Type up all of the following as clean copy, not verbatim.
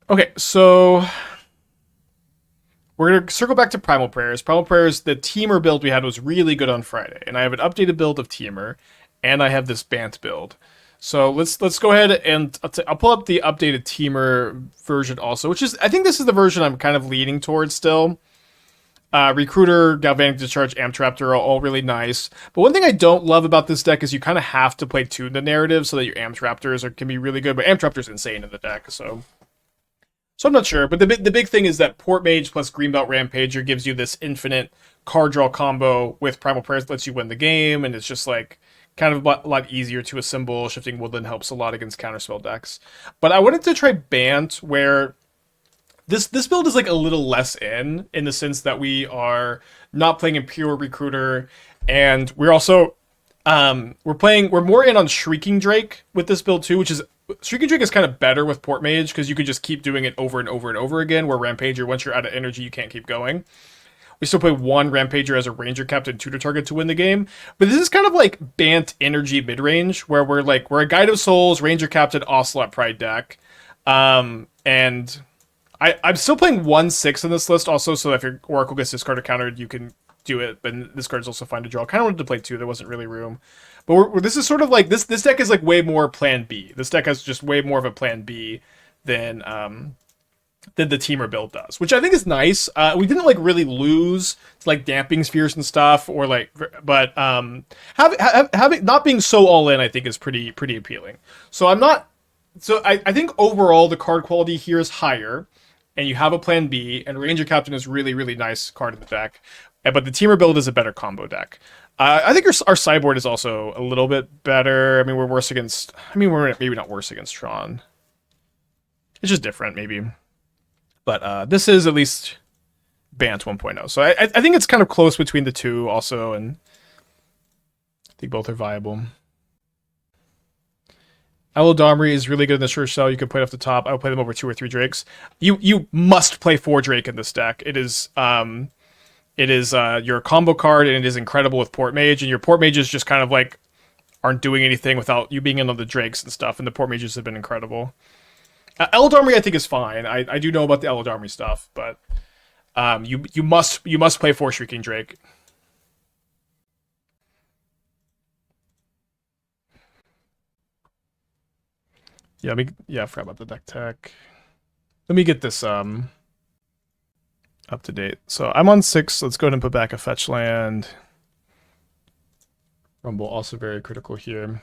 Okay, so we're gonna circle back to Primal Prayers. Primal Prayers, the Teamer build we had was really good on Friday, and I have an updated build of Teamer, and I have this Bant build. So let's go ahead and I'll pull up the updated Teamer version also, which is I think this is the version I'm kind of leaning towards still. Recruiter, Galvanic Discharge, Amtraptor are all really nice. But one thing I don't love about this deck is you kind of have to play Tune the Narrative so that your Amtraptors can be really good. But Amtraptor's insane in the deck, so I'm not sure. But the big thing is that Port-Mage plus Greenbelt Rampager gives you this infinite card draw combo with Primal Prayers, lets you win the game, and it's just like kind of a lot easier to assemble. Shifting Woodland helps a lot against counterspell decks. But I wanted to try Bant, where this build is like a little less in the sense that we are not playing Imperial Recruiter, and we're also we're more in on Shrieking Drake with this build too, which is Shrieking Drake is kind of better with Port-Mage because you could just keep doing it over and over and over again, where Rampager, once you're out of energy, you can't keep going. We still play one Rampager as a Ranger-Captain tutor target to win the game. But this is kind of like Bant energy mid-range, where we're a Guide of Souls, Ranger-Captain, Ocelot Pride deck. And I'm still playing 1/6 in this list also, so if your Oracle gets discarded or countered, you can do it. But this card's also fine to draw. I kind of wanted to play 2, there wasn't really room. But this is sort of like, this deck is like way more plan B. This deck has just way more of a plan B than the Teamer build does, which I think is nice. We didn't like really lose to like Damping Spheres and stuff, or like, but having not being so all in, I think is pretty appealing. So I think overall the card quality here is higher, and you have a plan B, and Ranger-Captain is really nice card in the deck. But the Teamer build is a better combo deck. I think our sideboard is also a little bit better. I mean, we're maybe not worse against Tron. It's just different, maybe. But this is at least Bant 1.0. So I think it's kind of close between the two also, and I think both are viable. Elodomri is really good in the Sure Shell. You can play it off the top. I would play them over 2 or 3 Drakes. You must play 4 Drake in this deck. It is your combo card, and it is incredible with Port-Mage, and your Port-Mages just kind of like aren't doing anything without you being in on the Drakes and stuff, and the Port-Mages have been incredible. Elodomri I think is fine. I do know about the Elodomri stuff, but you must play 4 Shrieking Drake. Yeah, I forgot about the deck tech. Let me get this up to date. So I'm on 6. Let's go ahead and put back a fetch land. Rumble also very critical here.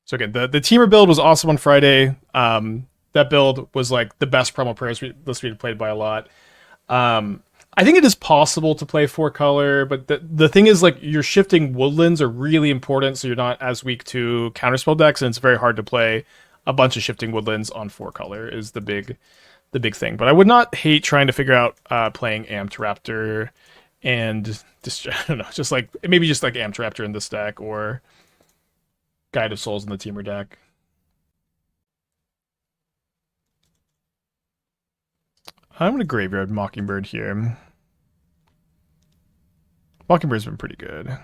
So again, the Teamer build was awesome on Friday. That build was like the best Primal Prayers list we had played by a lot. I think it is possible to play 4 color, but the thing is, like, your Shifting Woodlands are really important, so you're not as weak to counterspell decks, and it's very hard to play a bunch of Shifting Woodlands on 4 color is the big thing. But I would not hate trying to figure out playing Amtraptor and just, I don't know, just like Amtraptor in this deck, or Guide of Souls in the Teamer deck. I'm going to Graveyard Mockingbird here. Mockingbird's been pretty good.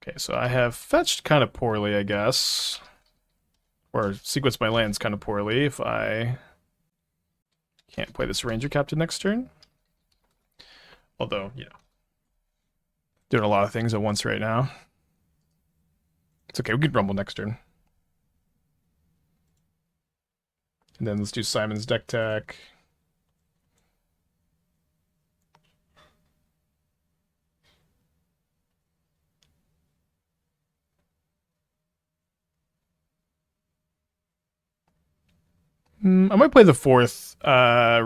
Okay, so I have fetched kind of poorly, I guess. Or sequenced my lands kind of poorly if I can't play this Ranger-Captain next turn. Although, you know, doing a lot of things at once right now. It's okay, we could Rumble next turn. And then let's do Simon's deck tech. I might play the 4th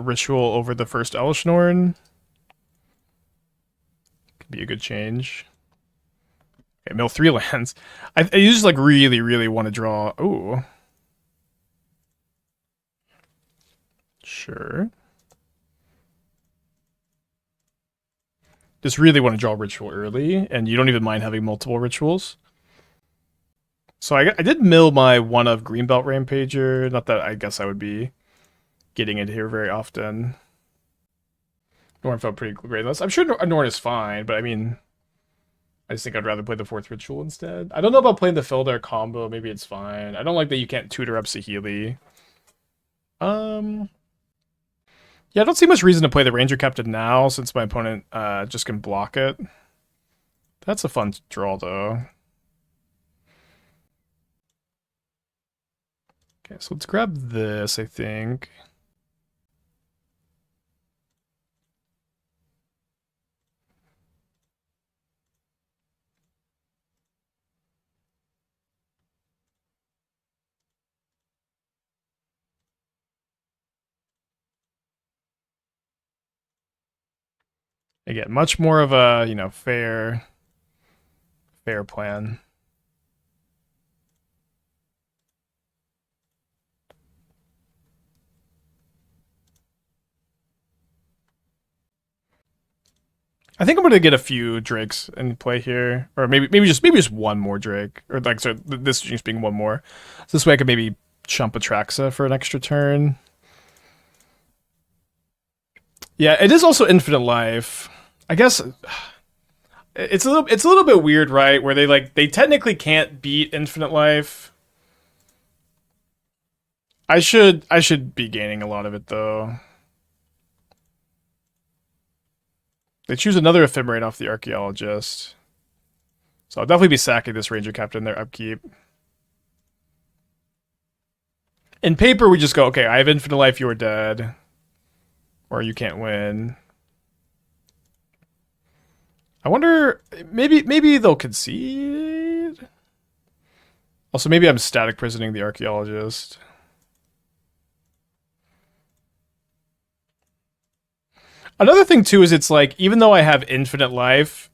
Ritual over the first Elishnorn. Could be a good change. Okay, mill 3 lands. I just like really want to draw. Ooh. Sure. Just really want to draw Ritual early, and you don't even mind having multiple Rituals. So I did mill my one of Greenbelt Rampager. Not that I guess I would be getting it here very often. Norn felt pretty great. I'm sure Norn is fine, but I mean, I just think I'd rather play the 4th Ritual instead. I don't know about playing the Feldar combo. Maybe it's fine. I don't like that you can't tutor up Saheeli. Yeah, I don't see much reason to play the Ranger-Captain now since my opponent just can block it. That's a fun draw, though. Okay, so let's grab this, I think. Again, much more of a, you know, fair plan. I think I'm gonna get a few Drakes in play here, or maybe just one more Drake, or like so this just being one more. So this way I could maybe chump a Traxa for an extra turn. Yeah, it is also infinite life. I guess it's a little bit weird, right? Where they technically can't beat infinite life. I should be gaining a lot of it though. They choose another Ephemerate off the Archaeologist. So I'll definitely be sacking this Ranger-Captain in their upkeep. In paper, we just go, okay, I have infinite life, you are dead. Or you can't win. I wonder, maybe they'll concede? Also, maybe I'm static prisoning the Archaeologist. Another thing, too, is it's like, even though I have infinite life,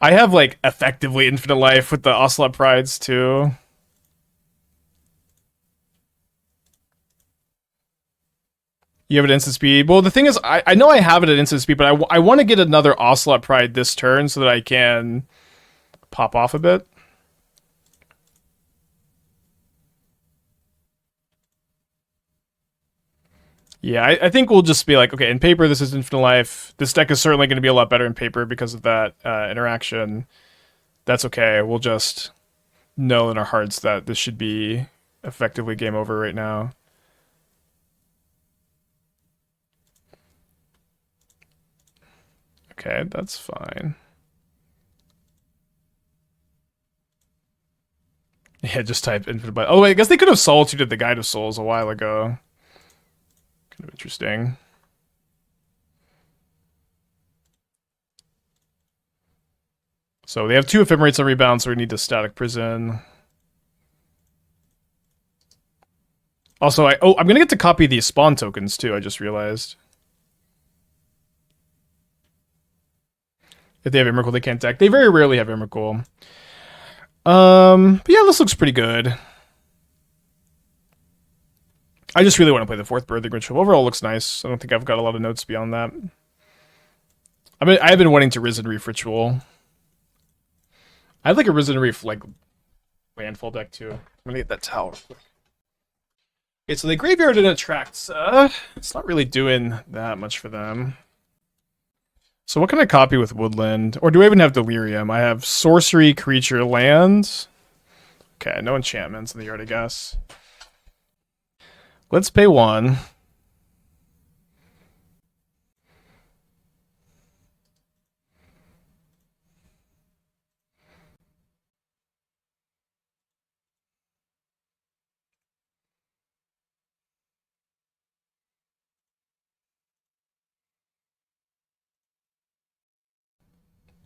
I have, like, effectively infinite life with the Ocelot Prides, too. You have it at instant speed. Well, the thing is, I know I have it at instant speed, but I want to get another Ocelot Pride this turn so that I can pop off a bit. Yeah, I think we'll just be like, okay, in paper, this is infinite life. This deck is certainly going to be a lot better in paper because of that interaction. That's okay. We'll just know in our hearts that this should be effectively game over right now. Okay, that's fine. Yeah, just type infinite blight. Oh, wait, I guess they could have solituted the Guide of Souls a while ago. Kind of interesting. So they have 2 Ephemerates on rebound, so we need to static prison. Also, I'm gonna get to copy these spawn tokens too, I just realized. If they have Emrakul, they can't deck. They very rarely have Emrakul. But yeah, this looks pretty good. I just really want to play the 4th Birthing Ritual. Overall, looks nice. I don't think I've got a lot of notes beyond that. I've been wanting to Risen Reef Ritual. I have like a Risen Reef like landfall deck too. I'm gonna get that towel. Okay, so they graveyarded a Traxa. It's not really doing that much for them. So what can I copy with Woodland? Or do I even have Delirium? I have Sorcery, Creature, Lands. Okay, no enchantments in the yard, I guess. Let's pay 1.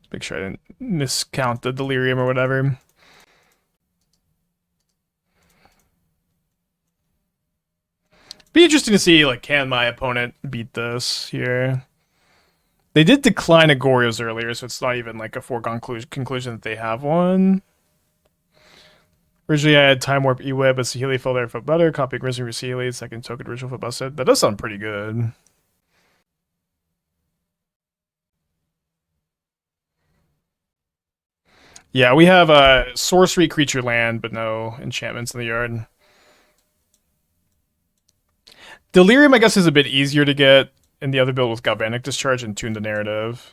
Make sure I didn't miscount the Delirium or whatever. Be interesting to see, like, can my opponent beat this here? They did decline Agorios earlier, so it's not even like a foregone conclusion that they have one. Originally, I had Time Warp E-Web, but Saheeli fell there for better. Copying Risen for Saheeli, second token Ritual for Busted. That does sound pretty good. Yeah, we have a sorcery creature land, but no enchantments in the yard. Delirium, I guess, is a bit easier to get in the other build with Galvanic Discharge and Tune the Narrative.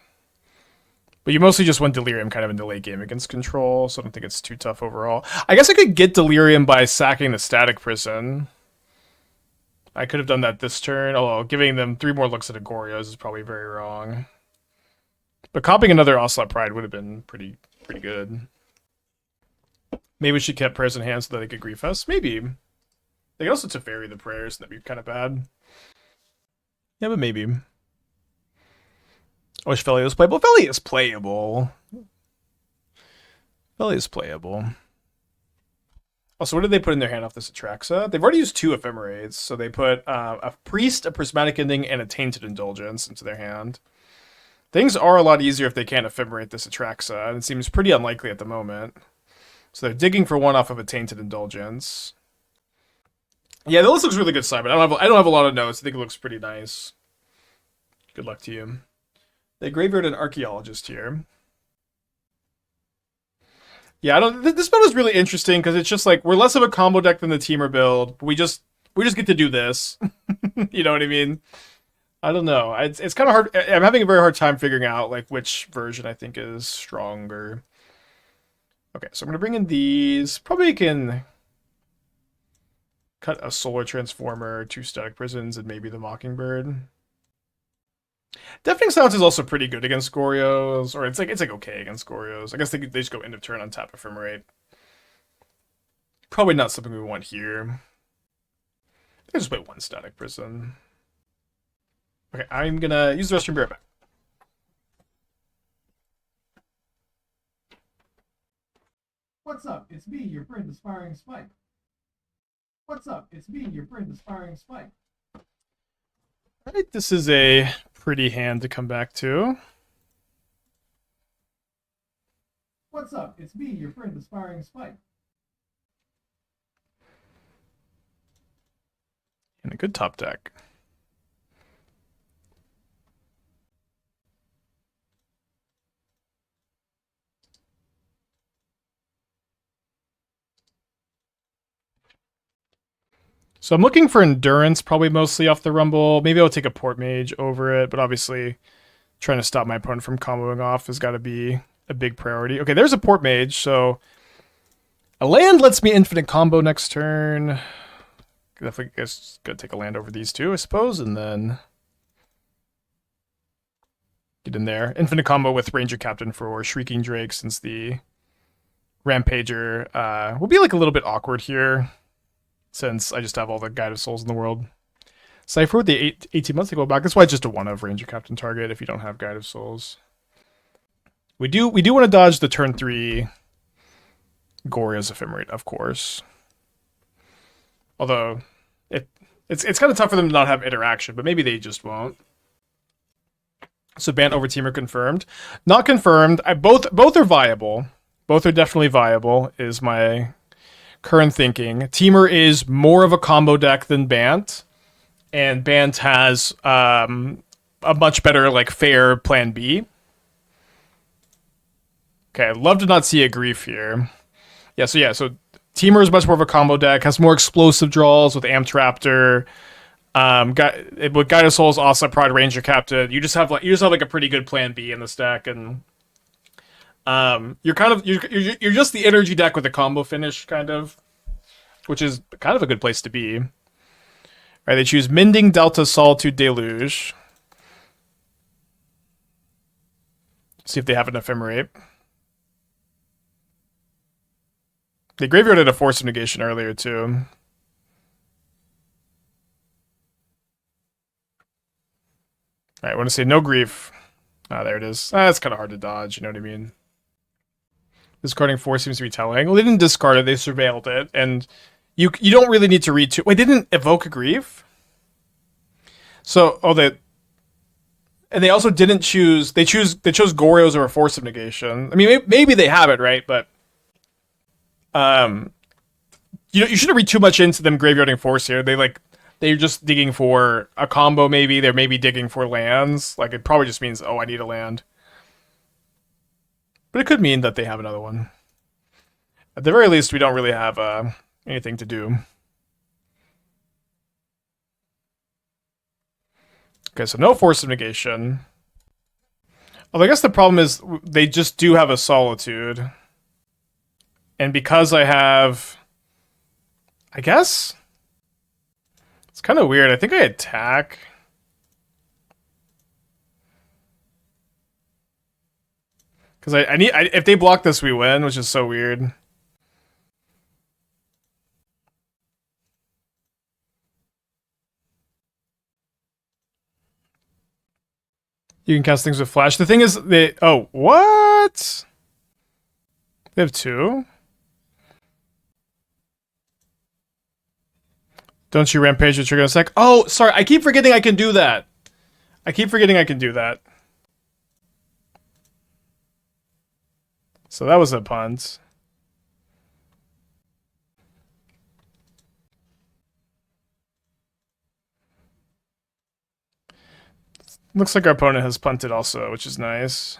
But you mostly just want Delirium kind of in the late game against control, so I don't think it's too tough overall. I guess I could get Delirium by sacking the Static Prison. I could have done that this turn, although giving them 3 more looks at Agorios is probably very wrong. But comping another Ocelot Pride would have been pretty good. Maybe we should keep prayers in hand so that they could grief us. Maybe. They could also Teferi the prayers, and that'd be kind of bad. Yeah, but maybe. I wish Feli was playable. Feli is playable. Feli is playable. Also, what did they put in their hand off this Atraxa? They've already used 2 Ephemerates, so they put a Priest, a Prismatic Ending, and a Tainted Indulgence into their hand. Things are a lot easier if they can't Ephemerate this Atraxa, and it seems pretty unlikely at the moment. So they're digging for 1 off of a Tainted Indulgence. Yeah, this looks really good, Simon. I don't have a lot of notes. I think it looks pretty nice. Good luck to you. They graveyard an Archaeologist here. Yeah, this build is really interesting because it's just like we're less of a combo deck than the teamer build. But we just get to do this. You know what I mean? I don't know. It's kind of hard. I'm having a very hard time figuring out like which version I think is stronger. Okay, so I'm gonna bring in these. Probably can cut a Solar Transformer, 2 Static Prisons, and maybe the Mockingbird. Deafening Silence is also pretty good against Gorios, or it's like okay against Gorios. I guess they just go end of turn on tap Ephemerate. Probably not something we want here. I just play 1 Static Prison. Okay, I'm gonna use the restroom. Be right back. What's up? It's me, your friend, Aspiring Spike. What's up? It's me, your friend, Aspiring Spike. Alright, this is a pretty hand to come back to. What's up? It's me, your friend, Aspiring Spike. And a good top deck. So I'm looking for Endurance, probably mostly off the Rumble. Maybe I'll take a Port-Mage over it, but obviously trying to stop my opponent from comboing off has got to be a big priority. Okay, there's a Port-Mage, so a land lets me infinite combo next turn. Definitely guess gonna take a land over these 2, I suppose, and then get in there. Infinite combo with Ranger-Captain for Shrieking Drake, since the Rampager will be like a little bit awkward here, since I just have all the Guide of Souls in the world. Cypher with the 18 months to go back. That's why it's just a 1 of Ranger-Captain target if you don't have Guide of Souls. We do want to dodge the turn 3 Gorios Ephemerate, of course. Although it's kind of tough for them to not have interaction, but maybe they just won't. So Bant over Teamer confirmed. Not confirmed. Both are viable. Both are definitely viable, is my current thinking. Teamer is more of a combo deck than Bant, and Bant has a much better like fair plan B. Okay, I'd love to not see a grief here. So Teamer is much more of a combo deck, has more explosive draws with Amtraptor. With Guide of Souls, Ocelot Pride, Ranger-Captain, you just have like a pretty good plan B in this deck, and you're just the energy deck with a combo finish, kind of, which is kind of a good place to be. All right, they choose Mending, Delta, Solitude, Deluge. See if they have an Ephemerate. They graveyarded a Force of Negation earlier, too. Alright, I want to say no grief. Ah, there it is. It's kind of hard to dodge, you know what I mean? Discarding 4 seems to be telling. Well, they didn't discard it, they surveilled it, and you don't really need to read too... Wait, they didn't evoke a grief? So, and they also didn't choose... They chose Gorios over Force of Negation. I mean, maybe they have it, right? But you shouldn't read too much into them graveyarding Force here. They're just digging for a combo, maybe. They're maybe digging for lands. Like, it probably just means, oh, I need a land. But it could mean that they have another one. At the very least, we don't really have anything to do. Okay, so no Force of Negation. Although I guess the problem is they just do have a Solitude. And because I have... I guess... It's kind of weird. I think I attack... Because I need... if they block this, we win, which is so weird. You can cast things with flash. The thing is, they... Oh, what? They have two? Don't you rampage your trigger in a sec? Oh, sorry. I keep forgetting I can do that. I keep forgetting I can do that. So that was a punt. Looks like our opponent has punted also, which is nice.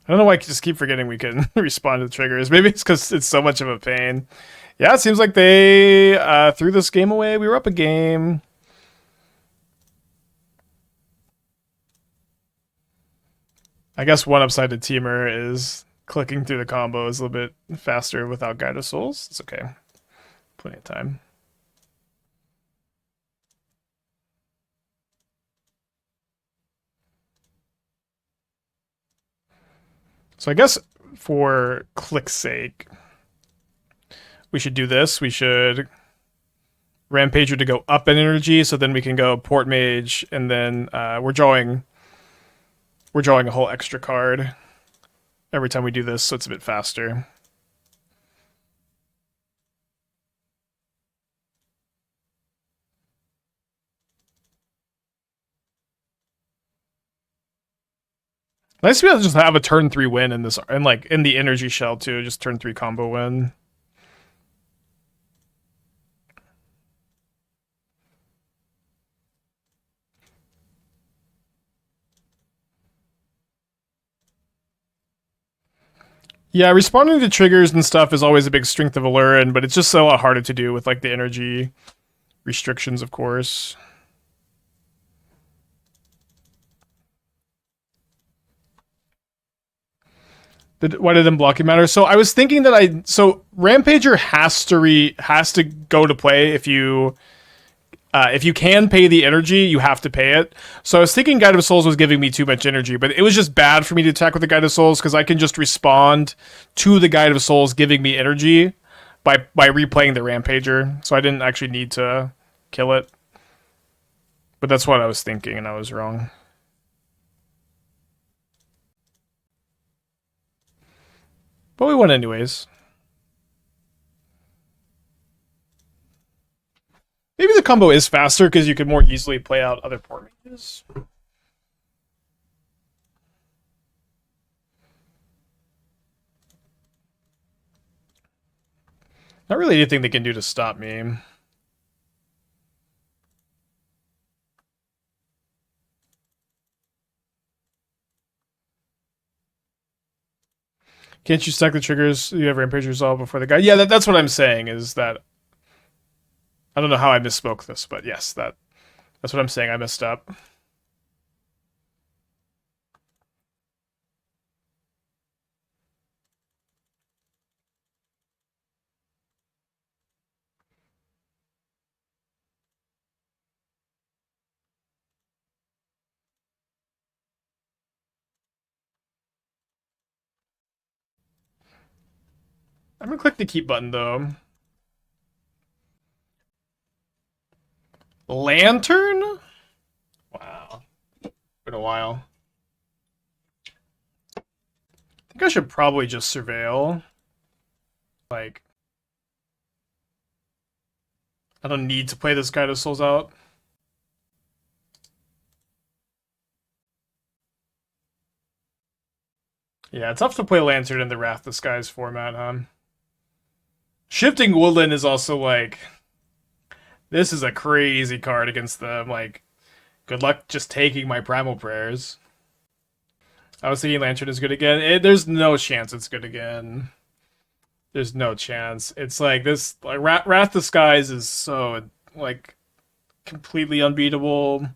I don't know why I just keep forgetting we can respond to the triggers. Maybe it's because it's so much of a pain. Yeah, it seems like they threw this game away. We were up a game. I guess one upside to Teamer is clicking through the combos a little bit faster without Guide of Souls. It's okay. Plenty of time. So I guess for click's sake, we should do this. We should Rampager to go up in energy, so then we can go Port-Mage, and then we're drawing a whole extra card every time we do this, so it's a bit faster. Nice to be able to just have a turn 3 win in this, and like in the energy shell too, just turn 3 combo win. Yeah, responding to triggers and stuff is always a big strength of Allurin, but it's just a lot harder to do with like the energy restrictions, of course. Why did them blocking matter? So I was thinking that Rampager has to go to play if you can pay the energy, you have to pay it. So I was thinking Guide of Souls was giving me too much energy, but it was just bad for me to attack with the Guide of Souls because I can just respond to the Guide of Souls giving me energy by replaying the Rampager. So I didn't actually need to kill it. But that's what I was thinking, and I was wrong. But we won anyways. Maybe the combo is faster because you can more easily play out other Port-Mages. Not really anything they can do to stop me. Can't you stack the triggers you have Rampage resolve before the guy? Yeah, that's what I'm saying, is that... I don't know how I misspoke this, but yes, that's what I'm saying. I messed up. I'm gonna click the keep button, though. Lantern? Wow. Been a while. I think I should probably just surveil. Like... I don't need to play this Guide of Souls out. Yeah, tough to play Lantern in the Wrath the Skies format, huh? Shifting Woodland is also like... This is a crazy card against them. Like, good luck just taking my Primal Prayers. I was thinking Lantern is good again. There's no chance it's good again. There's no chance. It's like this. Like Wrath Disguise is so like completely unbeatable.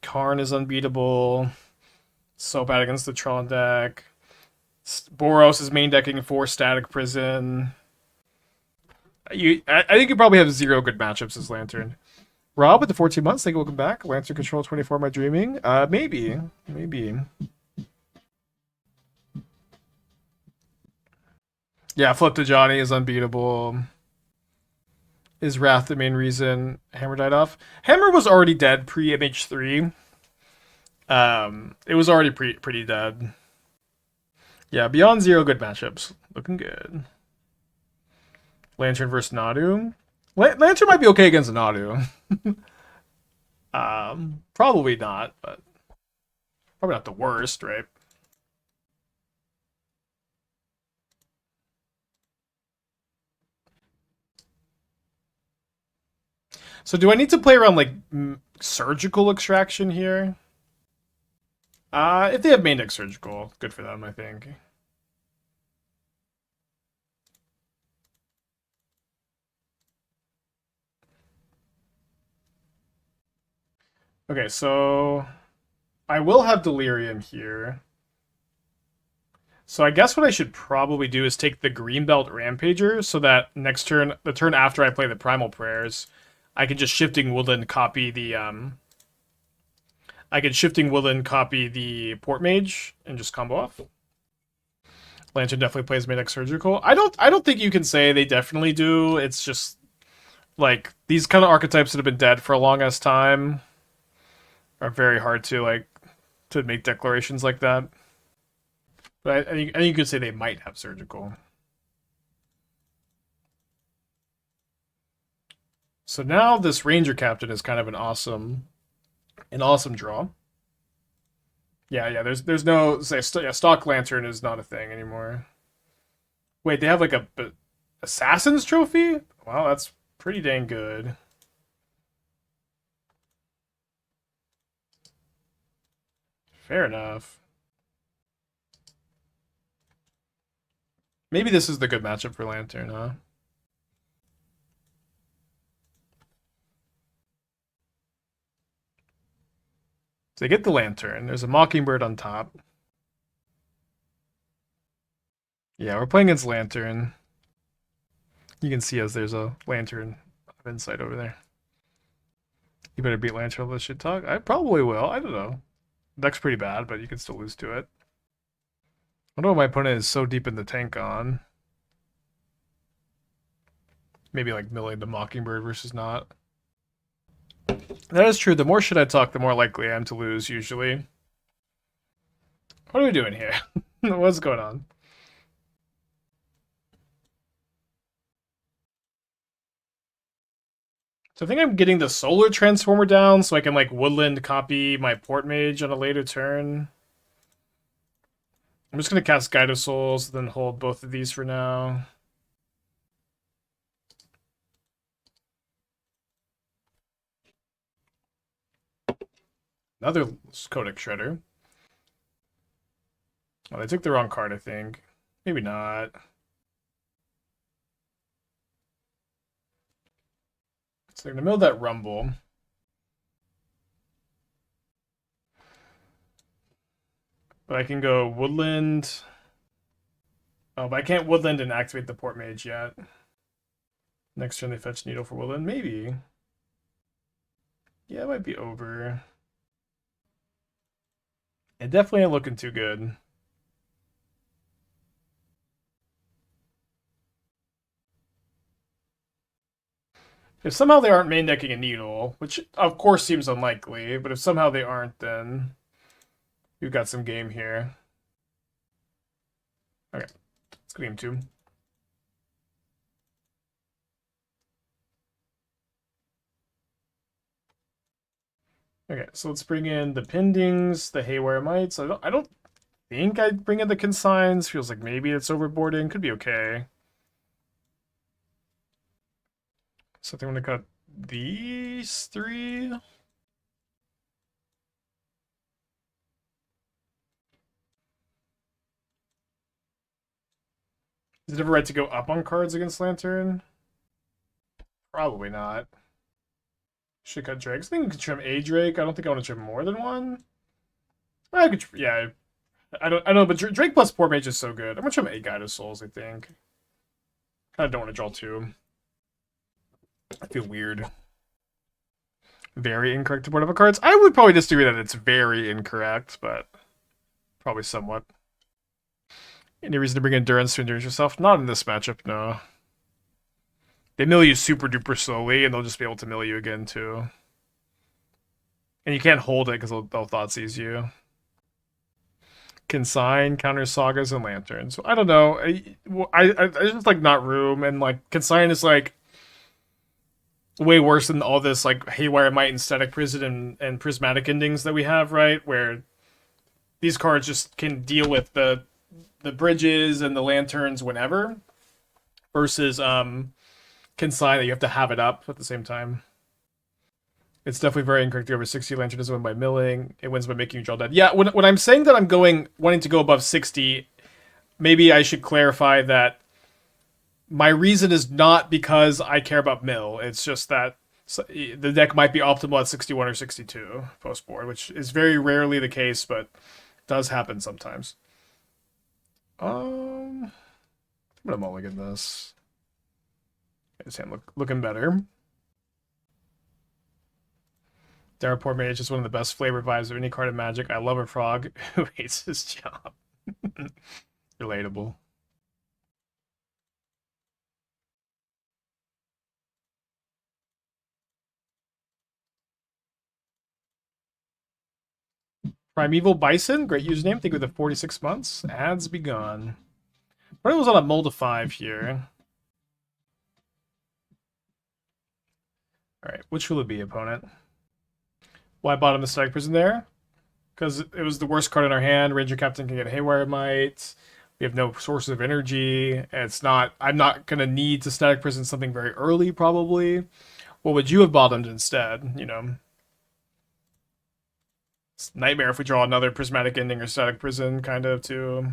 Karn is unbeatable. So bad against the Tron deck. Boros is main decking for Static Prison. I think you probably have zero good matchups as Lantern. Rob with the 14 months. Thank you. Welcome back. Lantern Control 24. Am I dreaming? Maybe. Yeah, Flip to Johnny is unbeatable. Is Wrath the main reason Hammer died off? Hammer was already dead pre MH3. It was already pretty dead. Yeah, beyond zero good matchups. Looking good. Lantern versus Nadu. Lantern might be okay against Nadu. Probably not, but probably not the worst, right? So do I need to play around like surgical extraction here? If they have main deck surgical, good for them, I think. Okay, so I will have Delirium here. So I guess what I should probably do is take the Greenbelt Rampager so that next turn, the turn after I play the Primal Prayers, I can just Shifting Woodland copy the Port-Mage and just combo off. Lantern definitely plays main deck surgical. I don't think you can say they definitely do. It's just like these kind of archetypes that have been dead for a long ass time are very hard to make declarations like that. But I think you could say they might have surgical. So now this Ranger-Captain is kind of an awesome draw. Yeah. There's no stock Lantern is not a thing anymore. Wait, they have like a Assassin's Trophy? Wow, that's pretty dang good. Fair enough. Maybe this is the good matchup for Lantern, huh? So they get the Lantern. There's a Mockingbird on top. Yeah, we're playing against Lantern. You can see as there's a Lantern of Insight over there. You better beat Lantern with this shit talk. I probably will. I don't know. Deck's pretty bad, but you can still lose to it. I don't know what my opponent is so deep in the tank on. Maybe like milling the Mockingbird versus not. That is true. The more shit I talk, the more likely I am to lose, usually. What are we doing here? What's going on? So I think I'm getting the Solar Transformer down so I can like Woodland copy my Port-Mage on a later turn. I'm just going to cast Guide of Souls, then hold both of these for now. Another Codex Shredder. Oh, they took the wrong card, I think. Maybe not. So they're going to mill that Rumble. But I can go Woodland. Oh, but I can't Woodland and activate the Port-Mage yet. Next turn they fetch Needle for Woodland. Maybe. Yeah, it might be over. It definitely ain't looking too good. If somehow they aren't main decking a Needle, which of course seems unlikely, but if somehow they aren't, then you've got some game here. Okay, let's go game 2. Okay, so let's bring in the Pendings, the Haywire Mites. I don't think I'd bring in the Consigns. Feels like maybe it's overboarding. Could be okay. So I think I'm gonna cut these 3. Is it ever right to go up on cards against Lantern? Probably not. Should cut Drakes. I think we could trim a Drake. I don't think I want to trim more than one. I could, yeah. I don't know, but Drake plus Port-Mage is so good. I'm gonna trim a Guide of Souls, I think. I don't want to draw two. I feel weird. Very incorrect to board of cards. I would probably disagree that it's very incorrect, but probably somewhat. Any reason to bring Endurance to endurance yourself? Not in this matchup, no. They mill you super duper slowly, and they'll just be able to mill you again, too. And you can't hold it because they'll Thoughtseize you. Consign, counter Sagas, and Lanterns. So I don't know. I just like not room, and like Consign is like way worse than all this like Haywire Mite and Static Prison and Prismatic Endings that we have, right? Where these cards just can deal with the bridges and the lanterns whenever, versus Consign that you have to have it up at the same time. It's definitely very incorrect. Over 60 Lantern doesn't win by milling. It wins by making you draw dead. Yeah, when I'm saying that I'm wanting to go above 60, maybe I should clarify that my reason is not because I care about mill. It's just that the deck might be optimal at 61 or 62 post board, which is very rarely the case, but does happen sometimes. I'm gonna mulligan this. His hand looking better. Dour Port-Mage is one of the best flavor vibes of any card in Magic. I love a frog who hates his job. Relatable. Primeval Bison, great username. Think with the 46 months. Ads be gone. Probably was on a mold of 5 here. Alright, which will it be, opponent? Why bottom the Static Prison there? Because it was the worst card in our hand. Ranger-Captain can get Haywire Mite. We have no sources of energy. It's not. I'm not gonna need to Static Prison something very early, probably. What would you have bottomed instead? You know, it's nightmare if we draw another Prismatic Ending or Static Prison, kind of too.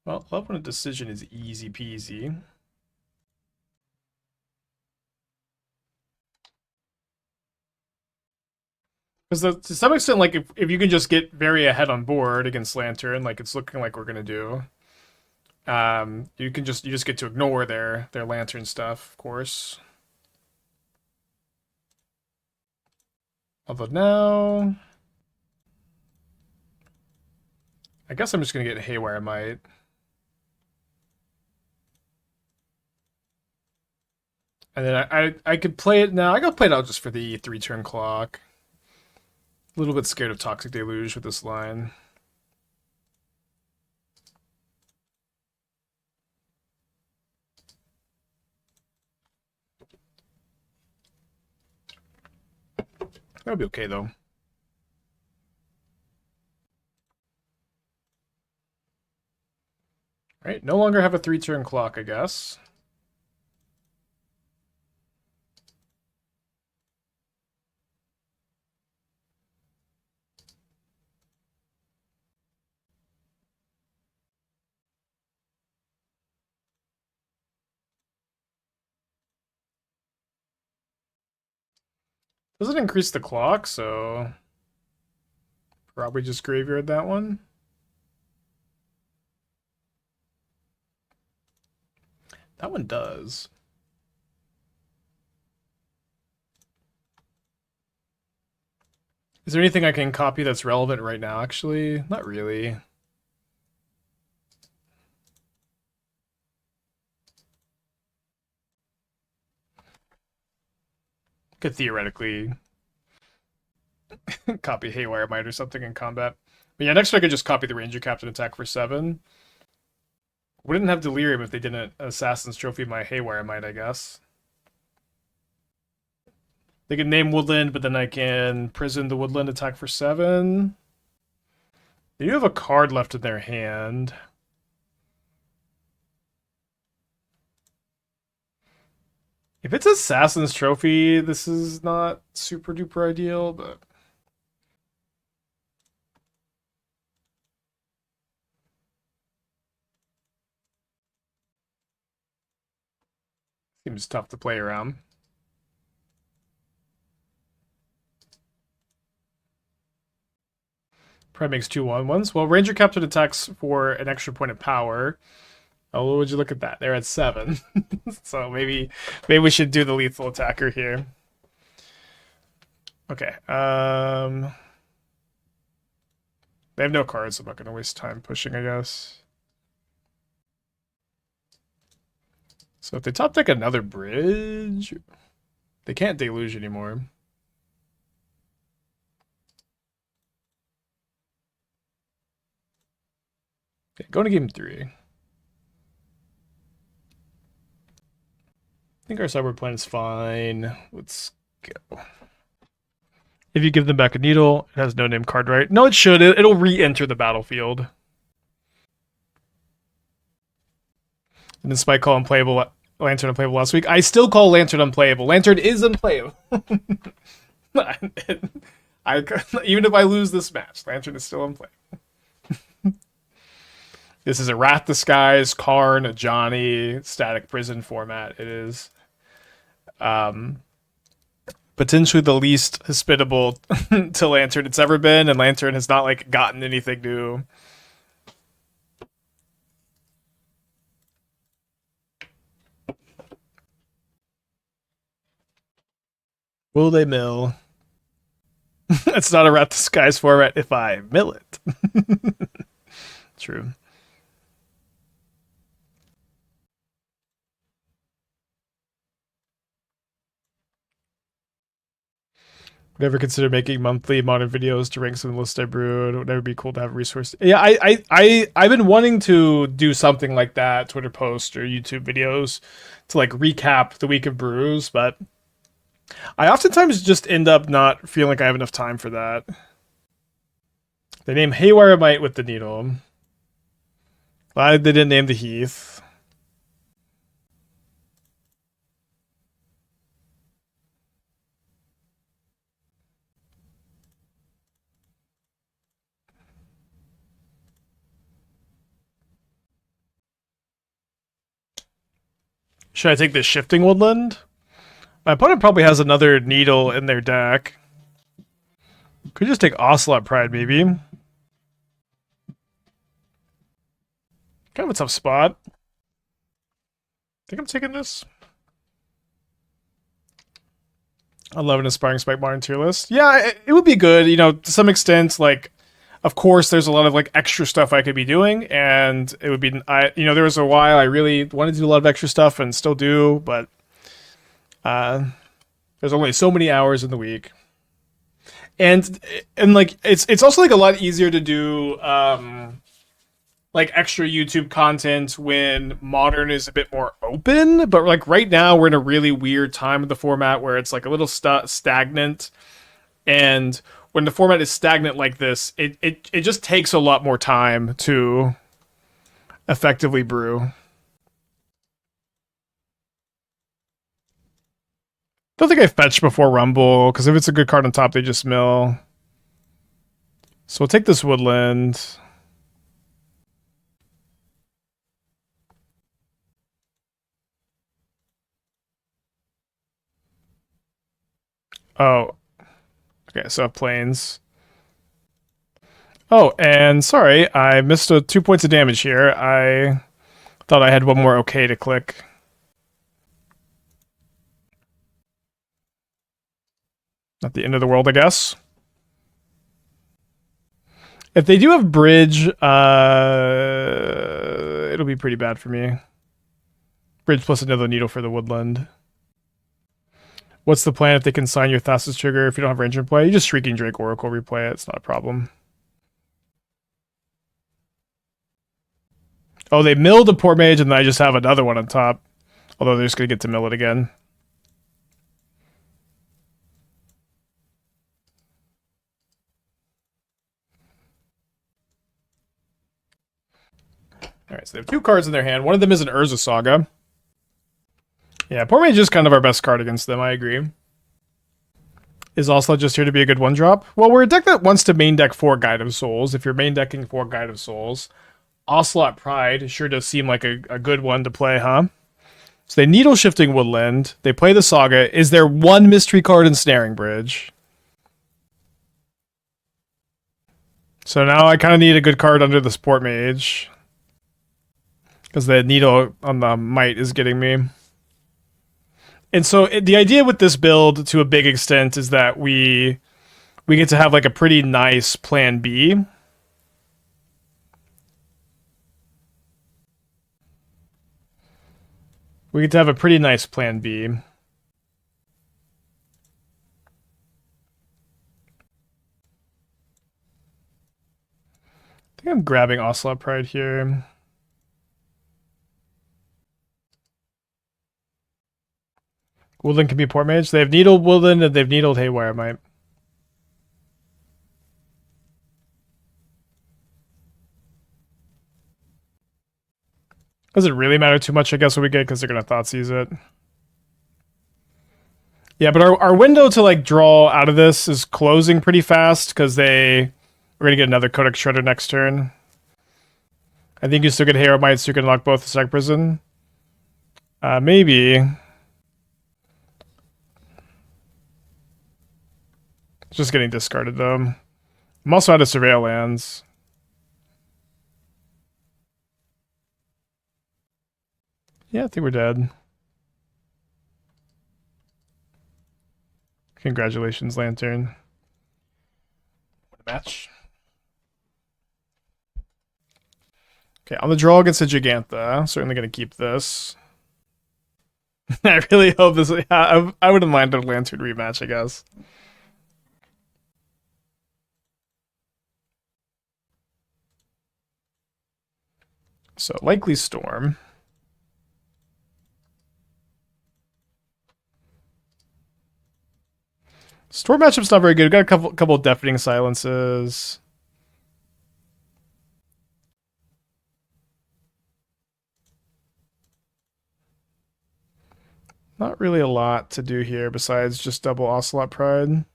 Well, love when a decision is easy peasy. Because to some extent, like if you can just get very ahead on board against Lantern, like it's looking like we're gonna do, you just get to ignore their Lantern stuff, of course. Although now, I guess I'm just gonna get Haywire Mite. And then I could play it now. I gotta play it out just for the 3-turn clock. A little bit scared of Toxic Deluge with this line. That'll be okay though. Alright, no longer have a 3-turn clock, I guess. Doesn't increase the clock, so probably just graveyard that one. That one does. Is there anything I can copy that's relevant right now, actually? Not really. Could theoretically copy Haywire Mite or something in combat. But yeah, next turn I could just copy the Ranger-Captain attack for 7. Wouldn't have Delirium if they didn't Assassin's Trophy my Haywire Mite, I guess. They can name Woodland, but then I can prison the Woodland attack for 7. They do have a card left in their hand. If it's Assassin's Trophy, this is not super duper ideal, but Seems tough to play around. Pride makes 2/1/1s. Well, Ranger-Captain attacks for an extra point of power. Oh, what would you look at that? They're at 7. So maybe we should do the lethal attacker here. Okay. They have no cards, so I'm not going to waste time pushing, I guess. So if they top deck another bridge, they can't deluge anymore. Okay, going to game 3. I think our sideboard plan is fine. Let's go. If you give them back a needle, it has no name card, right? No, it should. It'll re-enter the battlefield. And then Spike call unplayable, Lantern unplayable last week. I still call Lantern unplayable. Lantern is unplayable. Even if I lose this match, Lantern is still unplayable. This is a Wrath Disguise, Karn, a Johnny, Static Prison format. It is potentially the least hospitable to Lantern it's ever been, and Lantern has not like gotten anything new. Will they mill? It's not a Wrath Disguise format if I mill it. True. Would ever consider making monthly modern videos to rank some of the lists I brewed? Would ever be cool to have a resource? Yeah, I've been wanting to do something like that, Twitter post or YouTube videos, to like recap the week of brews, but I oftentimes just end up not feeling like I have enough time for that. They name Haywire Mite with the needle. Glad they didn't name the Heath. Should I take this Shifting Woodland? My opponent probably has another needle in their deck. Could just take Ocelot Pride, maybe. Kind of a tough spot. Think I'm taking this. 11 Aspiring Spike Modern tier list. Yeah, it would be good, you know, to some extent. Like, of course, there's a lot of like extra stuff I could be doing, and it would be, you know, there was a while I really wanted to do a lot of extra stuff and still do, but there's only so many hours in the week, and like it's also like a lot easier to do like extra YouTube content when Modern is a bit more open. But like right now we're in a really weird time of the format where it's like a little stagnant, and when the format is stagnant like this, it just takes a lot more time to effectively brew. Don't think I fetch before Rumble, because if it's a good card on top, they just mill. So we'll take this Woodland. Oh. Okay, so Plains. Oh, and sorry, I missed 2 points of damage here. I thought I had one more okay to click. Not the end of the world, I guess. If they do have bridge, it'll be pretty bad for me. Bridge plus another needle for the Woodland. What's the plan if they consign your Thassa's trigger if you don't have Ranger in play? You just Shrieking Drake Oracle replay it. It's not a problem. Oh, they milled a Port-Mage and then I just have another one on top. Although they're just going to get to mill it again. Alright, so they have 2 cards in their hand. One of them is an Urza Saga. Yeah, Port-Mage is kind of our best card against them, I agree. Is Ocelot just here to be a good 1-drop? Well, we're a deck that wants to main deck 4 Guide of Souls. If you're main decking 4 Guide of Souls, Ocelot Pride sure does seem like a good one to play, huh? So they Needle Shifting Woodland. They play the Saga. Is there one mystery card in Snaring Bridge? So now I kind of need a good card under the Port-Mage. Because the Needle on the Mite is getting me. And so the idea with this build, to a big extent, is that we get to have like a pretty nice plan B. We get to have a pretty nice plan B. I think I'm grabbing Ocelot Pride here. Woodland can be Port-Mage. They have Needled Woodland and they've Needled Haywire Mite. Doesn't really matter too much, I guess, what we get, because they're going to Thoughtseize it. Yeah, but our window to like draw out of this is closing pretty fast, because we're going to get another Codex Shredder next turn. I think you still get Haywire Mite, so you can lock both the Static Prison. Maybe. Just getting discarded, though. I'm also out of Surveil lands. Yeah, I think we're dead. Congratulations, Lantern. What a match. Okay, on the draw against a Gigantha. Certainly going to keep this. I really hope this... I wouldn't mind a Lantern rematch, I guess. So, likely Storm. Storm matchup's not very good. We've got a couple of Deafening Silences. Not really a lot to do here besides just double Ocelot Pride.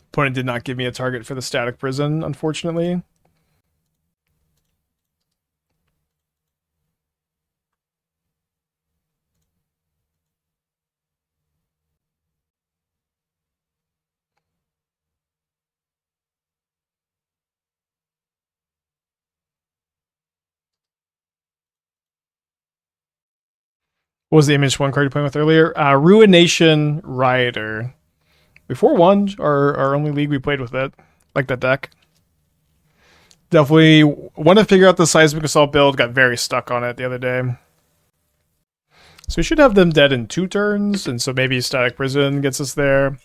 Opponent did not give me a target for the Static Prison, unfortunately. What was the image one card you're playing with earlier? Ruination Rioter. Before one, our only league we played with it. Like that deck. Definitely want to figure out the Seismic Assault build. Got very stuck on it the other day. So we should have them dead in 2 turns, and so maybe Static Prison gets us there.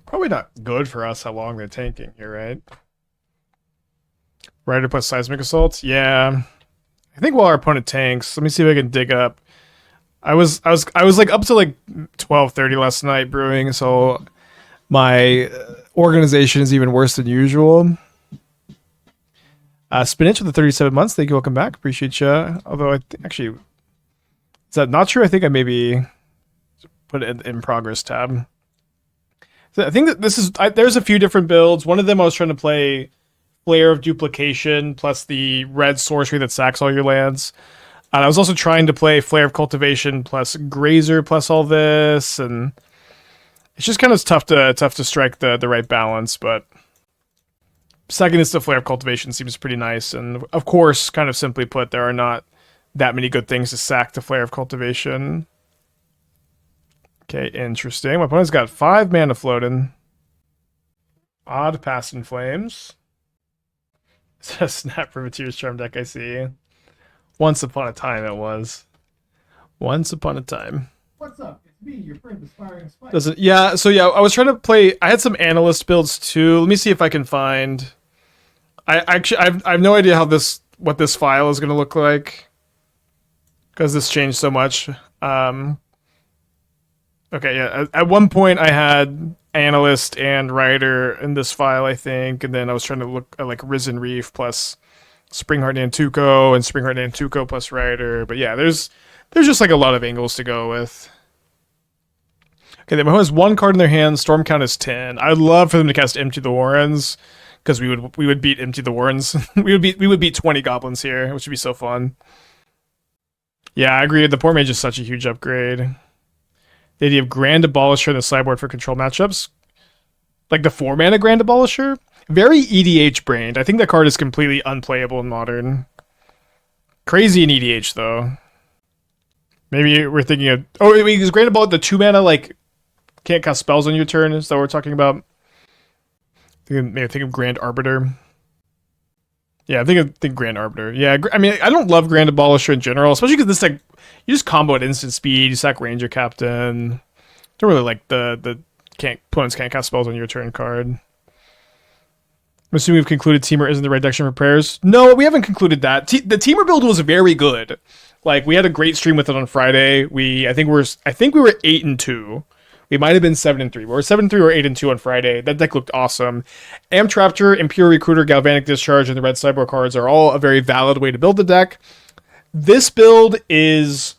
Probably not good for us how long they're tanking here, right? Rioter plus Seismic Assault? Yeah. I think while our opponent tanks, let me see if I can dig up. I was like up to like 12:30 last night brewing, so my organization is even worse than usual. Spinach with the 37 months. Thank you. Welcome back. Appreciate you. Although actually, is that not true? I think I maybe put it in progress tab. So I think that this is there's a few different builds. One of them I was trying to play Flare of Duplication plus the red sorcery that sacks all your lands. And I was also trying to play Flare of Cultivation plus Grazer plus all this, and it's just kind of tough to strike the right balance. But second is the Flare of Cultivation seems pretty nice, and of course, kind of simply put, there are not that many good things to sack the Flare of Cultivation. Okay, interesting. My opponent's got 5 mana floating. Odd Past in Flames. It's a Snap Privateer's Charm deck, I see. Once upon a time it was. Once upon a time. What's up? It's me, your friend, Aspiring Spike. Doesn't yeah, so yeah, I was trying to play I had some analyst builds too. Let me see if I can find I have no idea what this file is gonna look like. Because this changed so much. Okay, yeah. At one point I had analyst and writer in this file, I think, and then I was trying to look at like Risen Reef plus Springheart Nantuko and Springheart Nantuko plus writer. But yeah, there's just like a lot of angles to go with. Okay, they has 1 card in their hand. Storm count is 10. I'd love for them to cast Empty the Warrens, because we would beat Empty the Warrens. we would beat 20 goblins here, which would be so fun. Yeah, I agree. The Port-Mage is such a huge upgrade. The idea of Grand Abolisher in the sideboard for control matchups, like the 4-mana Grand Abolisher, very EDH brained. I think that card is completely unplayable in Modern. Crazy in EDH though. Maybe we're thinking of is Grand Abolisher the 2-mana like can't cast spells on your turn? Is that what we're talking about? Maybe think of Grand Arbiter. Yeah, I think Grand Arbiter. Yeah, I mean, I don't love Grand Abolisher in general, especially because this like you just combo at instant speed. You sack Ranger Captain. Don't really like the opponents can't cast spells on your turn card. I'm assuming we've concluded Teamer isn't the right direction for prayers. No, we haven't concluded that. The Teamer build was very good. Like we had a great stream with it on Friday. I think we were 8-2. We might have been 7-3. We were 7-3 or 8-2 on Friday. That deck looked awesome. Amtraptor, Imperial Recruiter, Galvanic Discharge, and the red sideboard cards are all a very valid way to build the deck. This build has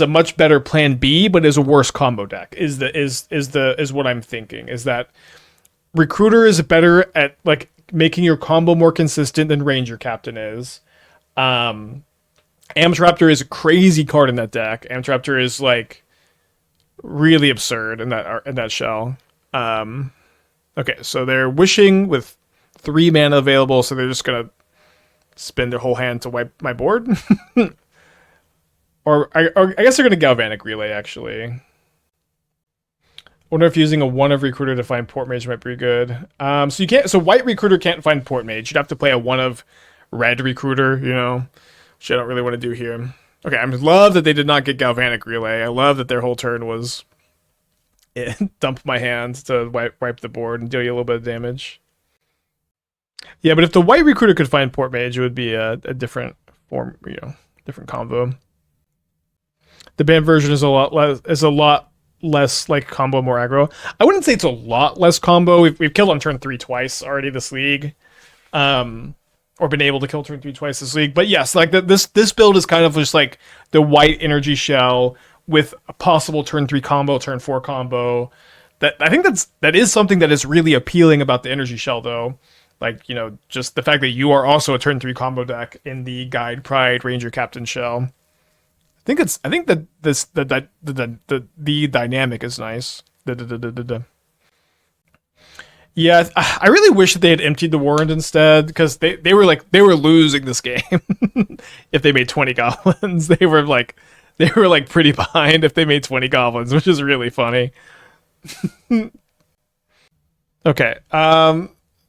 a much better plan B, but is a worse combo deck. Is what I'm thinking. Is that Recruiter is better at like making your combo more consistent than Ranger Captain is. Amtraptor is a crazy card in that deck. Amtraptor is like really absurd in that shell. Okay, so they're wishing with 3 mana available, so they're just gonna spend their whole hand to wipe my board. or I guess they're gonna Galvanic Relay actually. I wonder if using a 1 of Recruiter to find Port-Mage might be good. So white Recruiter can't find Port-Mage. You'd have to play a 1 of red Recruiter, which I don't really want to do here. Okay, I love that they did not get Galvanic Relay. I love that their whole turn was dump my hand to wipe the board and deal you a little bit of damage. Yeah, but if the white Recruiter could find Port-Mage, it would be a different form, different combo. The banned version is a lot less like combo, more aggro. I wouldn't say it's a lot less combo. We've killed on turn 3 twice already this league. Or been able to kill turn 3 twice this league. But yes, like this build is kind of just like the white energy shell with a possible turn 3 combo, turn 4 combo. That I think that is something that is really appealing about the energy shell though. Like, just the fact that you are also a turn 3 combo deck in the Guide Pride Ranger Captain shell. I think that the dynamic is nice. Yeah, I really wish that they had emptied the Warrant instead, because they were losing this game if they made 20 goblins. They were pretty behind if they made 20 goblins, which is really funny. Okay,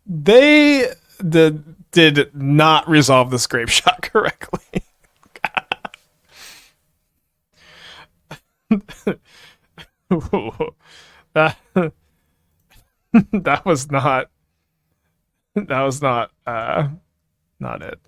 they did not resolve the scrape shot correctly. That was not not it.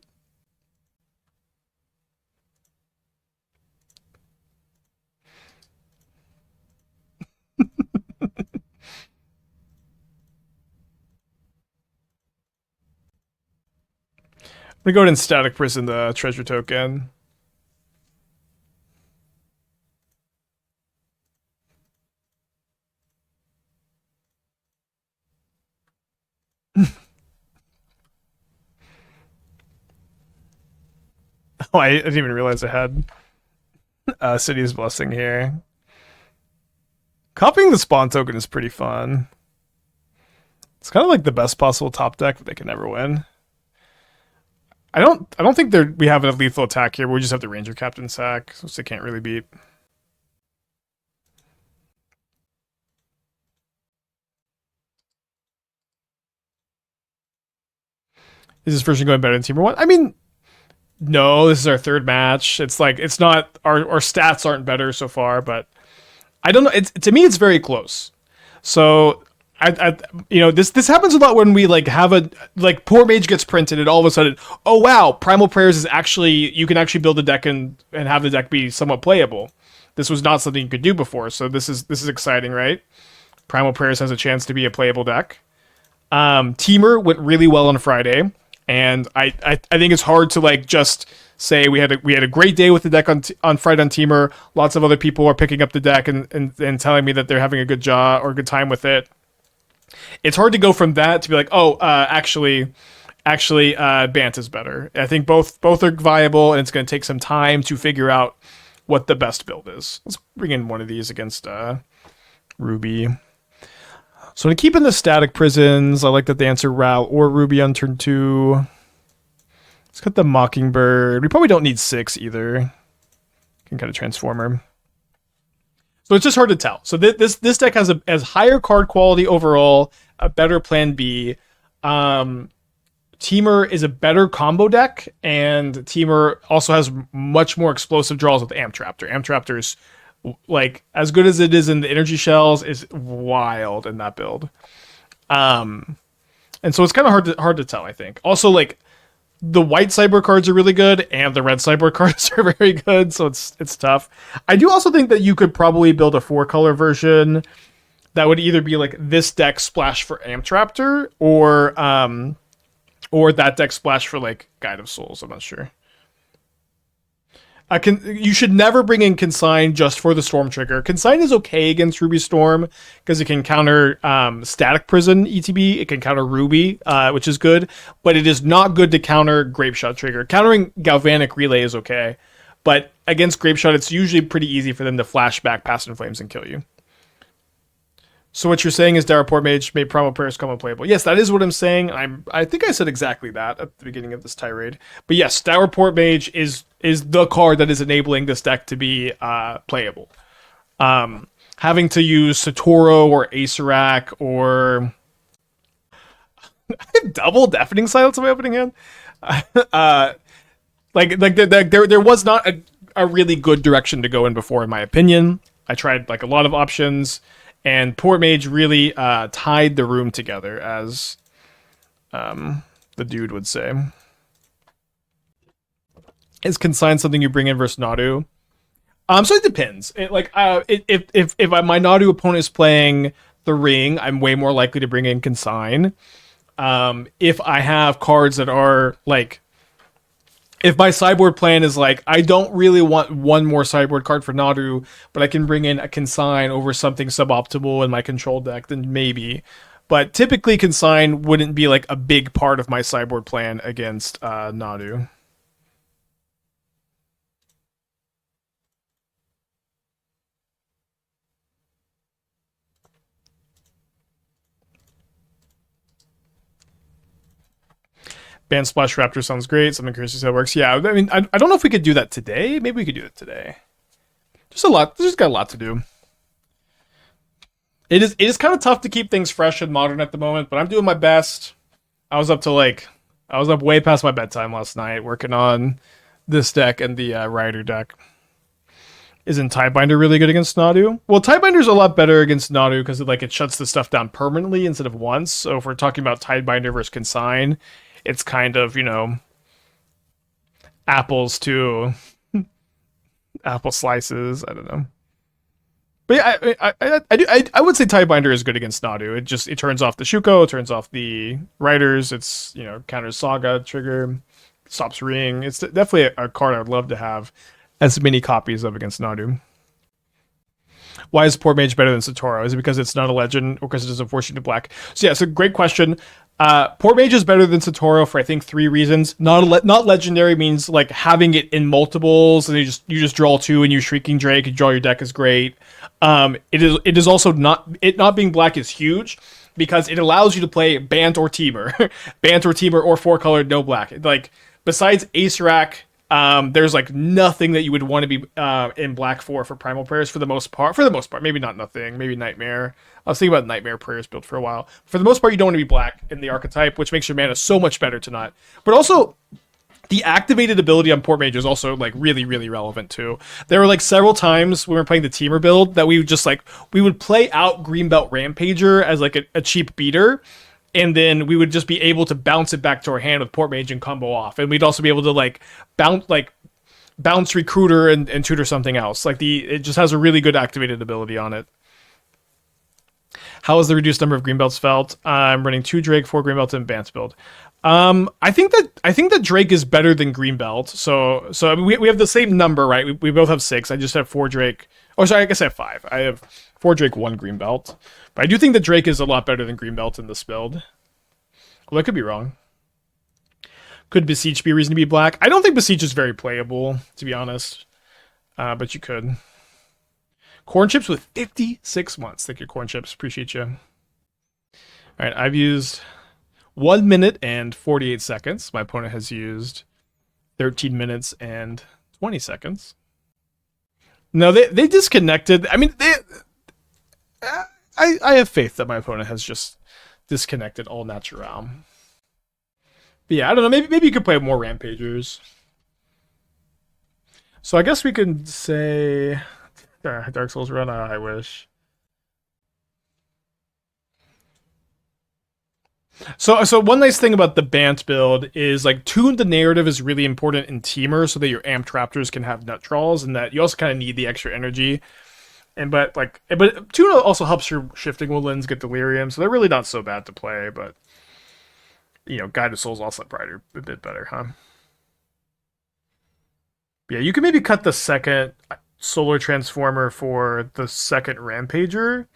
I'm gonna go ahead and static prison the treasure token. Oh, I didn't even realize I had City's Blessing here. Copying the spawn token is pretty fun. It's kind of like the best possible top deck, but they can never win. I don't think we have a lethal attack here. We just have the Ranger Captain sack, which they can't really beat. Is this version going better than Teamer 1? I mean, no, this is our 3rd match. It's like, it's not, our stats aren't better so far, but I don't know. To me, it's very close. So, this happens a lot when we have Port-Mage gets printed and all of a sudden, oh wow, Primal Prayers is actually, you can actually build a deck and have the deck be somewhat playable. This was not something you could do before, so this is exciting, right? Primal Prayers has a chance to be a playable deck. Teamer went really well on Friday. And I think it's hard to just say we had a great day with the deck on Friday on Teamer. Lots of other people are picking up the deck and telling me that they're having a good job or good time with it. It's hard to go from that to be like, oh, actually, Bant is better. I think both are viable, and it's going to take some time to figure out what the best build is. Let's bring in one of these against Ruby. So to keep in the static prisons, I like that they answer Ral or Ruby on turn 2. Let's get the Mockingbird. We probably don't need 6 either. Can kind of transform her. So it's just hard to tell. So this deck has higher card quality overall, a better plan B. Teamer is a better combo deck, and Teamer also has much more explosive draws with Amtraptor. Amtraptor's, like, as good as it is in the energy shells, is wild in that build. And so it's kind of hard to tell, I think. Also, like, the white sideboard cards are really good, and the red sideboard cards are very good, so it's tough. I do also think that you could probably build a 4-color version that would either be like this deck splash for Amtraptor, or that deck splash for, like, Guide of Souls. I'm not sure. You should never bring in Consign just for the Storm trigger. Consign is okay against Ruby Storm because it can counter Static Prison ETB. It can counter Ruby, which is good, but it is not good to counter Grapeshot trigger. Countering Galvanic Relay is okay, but against Grapeshot, it's usually pretty easy for them to flash back Past in Flames and kill you. So what you're saying is Dour Port-Mage made Primal Prayers come unplayable. Yes, that is what I'm saying. I think I said exactly that at the beginning of this tirade. But yes, Dour Port-Mage is the card that is enabling this deck to be playable. Having to use Satoru or Acerak or double Deafening Silence in my opening hand. There was not a really good direction to go in before, in my opinion. I tried like a lot of options. And Port-Mage really tied the room together, as the dude would say. Is Consign something you bring in versus Nadu? So it depends. If my Nadu opponent is playing the Ring, I'm way more likely to bring in Consign. If I have cards that are like, if my sideboard plan is like, I don't really want one more sideboard card for Nadu, but I can bring in a Consign over something suboptimal in my control deck, then maybe. But typically Consign wouldn't be like a big part of my sideboard plan against Nadu. Band Splash Raptor sounds great. Something curious to see how it works. Yeah, I mean, I don't know if we could do that today. Maybe we could do it today. Just got a lot to do. It is kind of tough to keep things fresh and modern at the moment, but I'm doing my best. I was up way past my bedtime last night working on this deck and the Rider deck. Isn't Tidebinder really good against Nadu? Well, Tidebinder's a lot better against Nadu because it shuts the stuff down permanently instead of once. So if we're talking about Tidebinder versus Consign, it's kind of, apples to apple slices. I don't know. But yeah, I would say Tidebinder is good against Nadu. It turns off the Shuko, it turns off the Riders, it's, counters Saga, trigger, stops Ring. It's definitely a card I would love to have as many copies of against Nadu. Why is Port-Mage better than Satoru? Is it because it's not a legend or because it doesn't force you to black? So yeah, it's a great question. Port-Mage is better than Satoru for I think 3 reasons. Not legendary means like having it in multiples and you just draw 2 and you Shrieking Drake, you draw your deck is great. It is also not being black is huge because it allows you to play Bant or Teamer, or 4-colored no black. Like besides Acerak, there's like nothing that you would want to be in black for Primal Prayers for the most part. Maybe not nothing, maybe Nightmare. I was thinking about Nightmare Prayers built for a while. For the most part, you don't want to be black in the archetype, which makes your mana so much better to not. But also, the activated ability on Port-Mage is also like really, really relevant too. There were like several times when we were playing the Teamer build that we would play out Greenbelt Rampager as like a cheap beater. And then we would just be able to bounce it back to our hand with Port-Mage and combo off. And we'd also be able to like bounce Recruiter and tutor something else. It just has a really good activated ability on it. How is the reduced number of Greenbelts felt? I'm running 2 Drake, 4 Greenbelt, and Bant build. I think that Drake is better than Greenbelt. So I mean, we have the same number, right? We both have 6. I just have 4 Drake. Oh, sorry, I guess I have 5. I have 4 Drake, 1 Greenbelt. But I do think that Drake is a lot better than Greenbelt in this build. Although I could be wrong. Could Boseiju be a reason to be black? I don't think Boseiju is very playable, to be honest. But you could. Corn Chips with 56 months. Thank you, Corn Chips. Appreciate you. Alright, I've used 1 minute and 48 seconds. My opponent has used 13 minutes and 20 seconds. No, they disconnected. I mean, I have faith that my opponent has just disconnected all natural. But yeah, I don't know. Maybe you could play more Rampagers. So I guess we could say Dark Souls run. I wish. So one nice thing about the Bant build is like tune the narrative is really important in Teamer so that your amped raptors can have nut draws, and that you also kind of need the extra energy. But tune also helps your Shifting Woodlands get Delirium, so they're really not so bad to play. But you know, Guided Souls, Ocelot Pride are a bit better, huh? Yeah, you can maybe cut the second Solar Transformer for the second Rampager.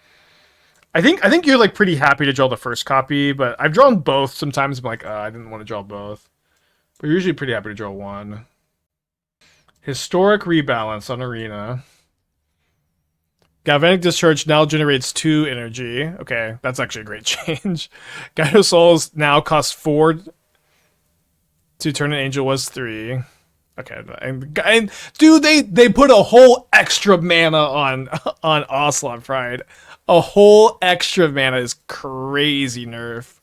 I think you're like pretty happy to draw the first copy, but I've drawn both. Sometimes I'm like, I didn't want to draw both. But you're usually pretty happy to draw one. Historic Rebalance on Arena. Galvanic Discharge now generates 2 energy. Okay, that's actually a great change. Guided Souls now costs 4 to turn an angel was 3. Okay, and dude, they put a whole extra mana on Ocelot Pride. A whole extra mana is crazy nerf.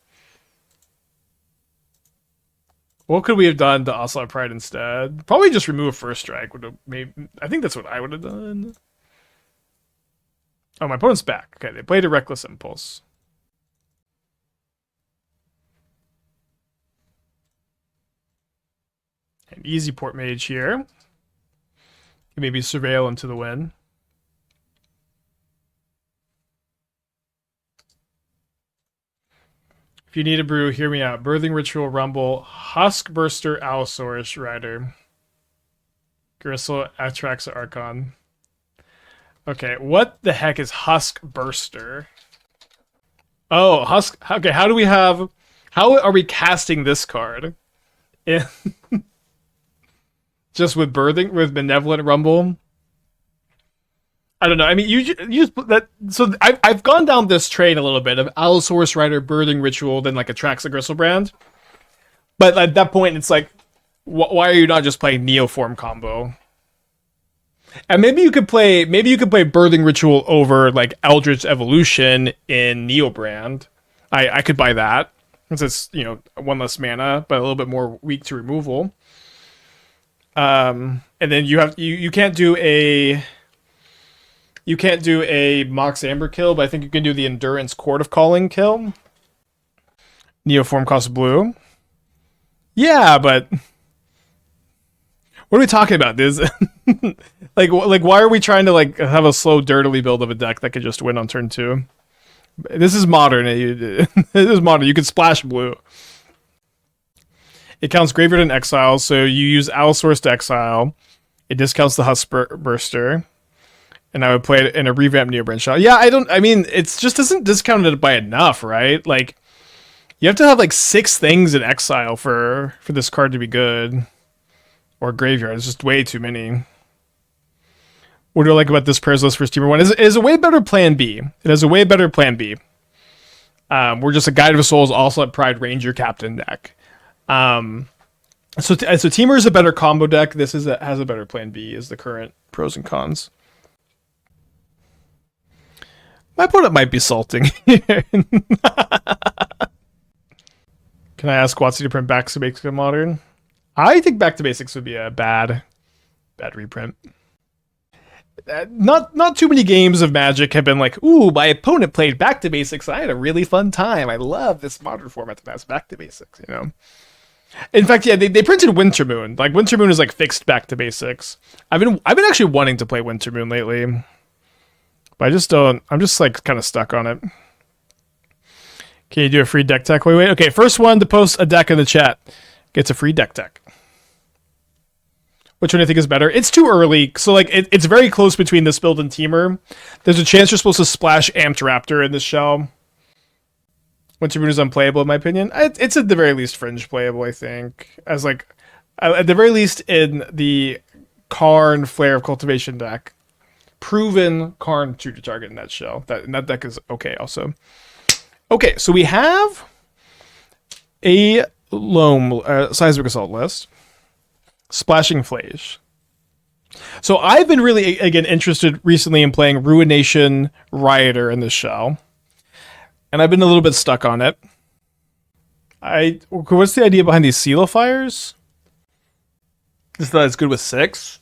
What could we have done to Ocelot Pride instead? Probably just remove First Strike. Would have made. I think that's what I would have done. Oh, my opponent's back. Okay, they played a Reckless Impulse. An easy Port-Mage here. Maybe Surveil into the win. If you need a brew, hear me out. Birthing Ritual, Rumble, Husk Burster, Allosaurus, Rider, Gristle, Atraxa, Archon. Okay, what the heck is Husk Burster? Oh, Husk. Okay, how are we casting this card? Just with Malevolent Rumble? I don't know. I mean, you just put that. So I've gone down this train a little bit of Allosaurus Rider, Birthing Ritual, then like Atraxa Gristlebrand. But at that point, it's like, why are you not just playing Neoform combo? And maybe you could play Birthing Ritual over like Eldritch Evolution in Neobrand. I could buy that since it's 1 less mana, but a little bit more weak to removal. And then you can't do a. You can't do a Mox Amber kill, but I think you can do the Endurance Court of Calling kill. Neoform costs blue. Yeah, but what are we talking about? This like why are we trying to like have a slow, dirtily build of a deck that could just win on turn 2? This is modern. This is modern. You can splash blue. It counts Graveyard and Exile, so you use Allosaurus to exile. It discounts the Husk Burster. And I would play it in a revamped Neobrand shot. Yeah, I mean, it just doesn't discount it by enough, right? Like, you have to have like 6 things in exile for this card to be good. Or graveyard. It's just way too many. What do I like about this prayers list for Steamer 1? It is a way better plan B. It has a way better plan B. We're just a Guide of Souls, Ocelot Pride, Ranger-Captain deck. So Teamer is a better combo deck. This has a better plan B is the current pros and cons. My opponent might be salting here. Can I ask Watsy to print Back to Basics in Modern? I think Back to Basics would be a bad reprint. Not too many games of Magic have been like, ooh, my opponent played Back to Basics. I had a really fun time. I love this modern format that has Back to Basics, In fact, yeah, they printed Wintermoon. Like Wintermoon is like fixed Back to Basics. I've been actually wanting to play Wintermoon lately. But I just don't. I'm just like kind of stuck on it. Can you do a free deck tech? Wait. Okay, first one to post a deck in the chat gets a free deck tech. Which one do you think is better? It's too early. So, like, it's very close between this build and Teamer. There's a chance you're supposed to splash Amped Raptor in this shell. When Teamer is unplayable, in my opinion. It's at the very least fringe playable, I think. As, like, at the very least in the Karn Flare of Cultivation deck. Proven Karn shoot to target in that shell. That deck is okay also. Okay, so we have a Loam Seismic Assault list. Splashing Flage. So I've been really, again, interested recently in playing Ruination Rioter in this shell. And I've been a little bit stuck on it. What's the idea behind these Coelifiers? Just that it's good with 6?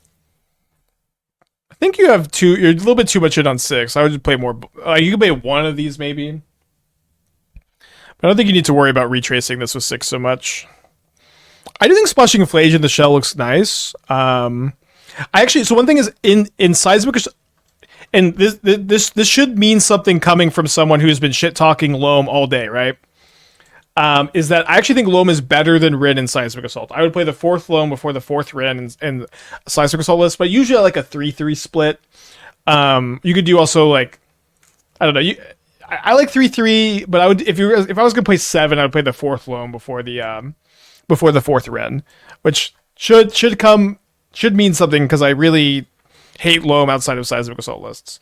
I think you have 2, you're a little bit too much in on 6. I would just play more, you could play 1 of these maybe. But I don't think you need to worry about retracing this with 6 so much. I do think Splashing Flage in the shell looks nice. So one thing is in Seismic, and this should mean something coming from someone who's been shit talking Loam all day, right? Is that I actually think Loam is better than Rin in Seismic Assault. I would play the 4th Loam before the 4th Rin in Seismic Assault list, but usually I like a 3-3 split. You could do also like, I don't know, I like 3-3, but I would if I was gonna play 7, I would play the 4th Loam before the 4th Ren, which should mean something because I really hate Loam outside of Seismic Assault lists.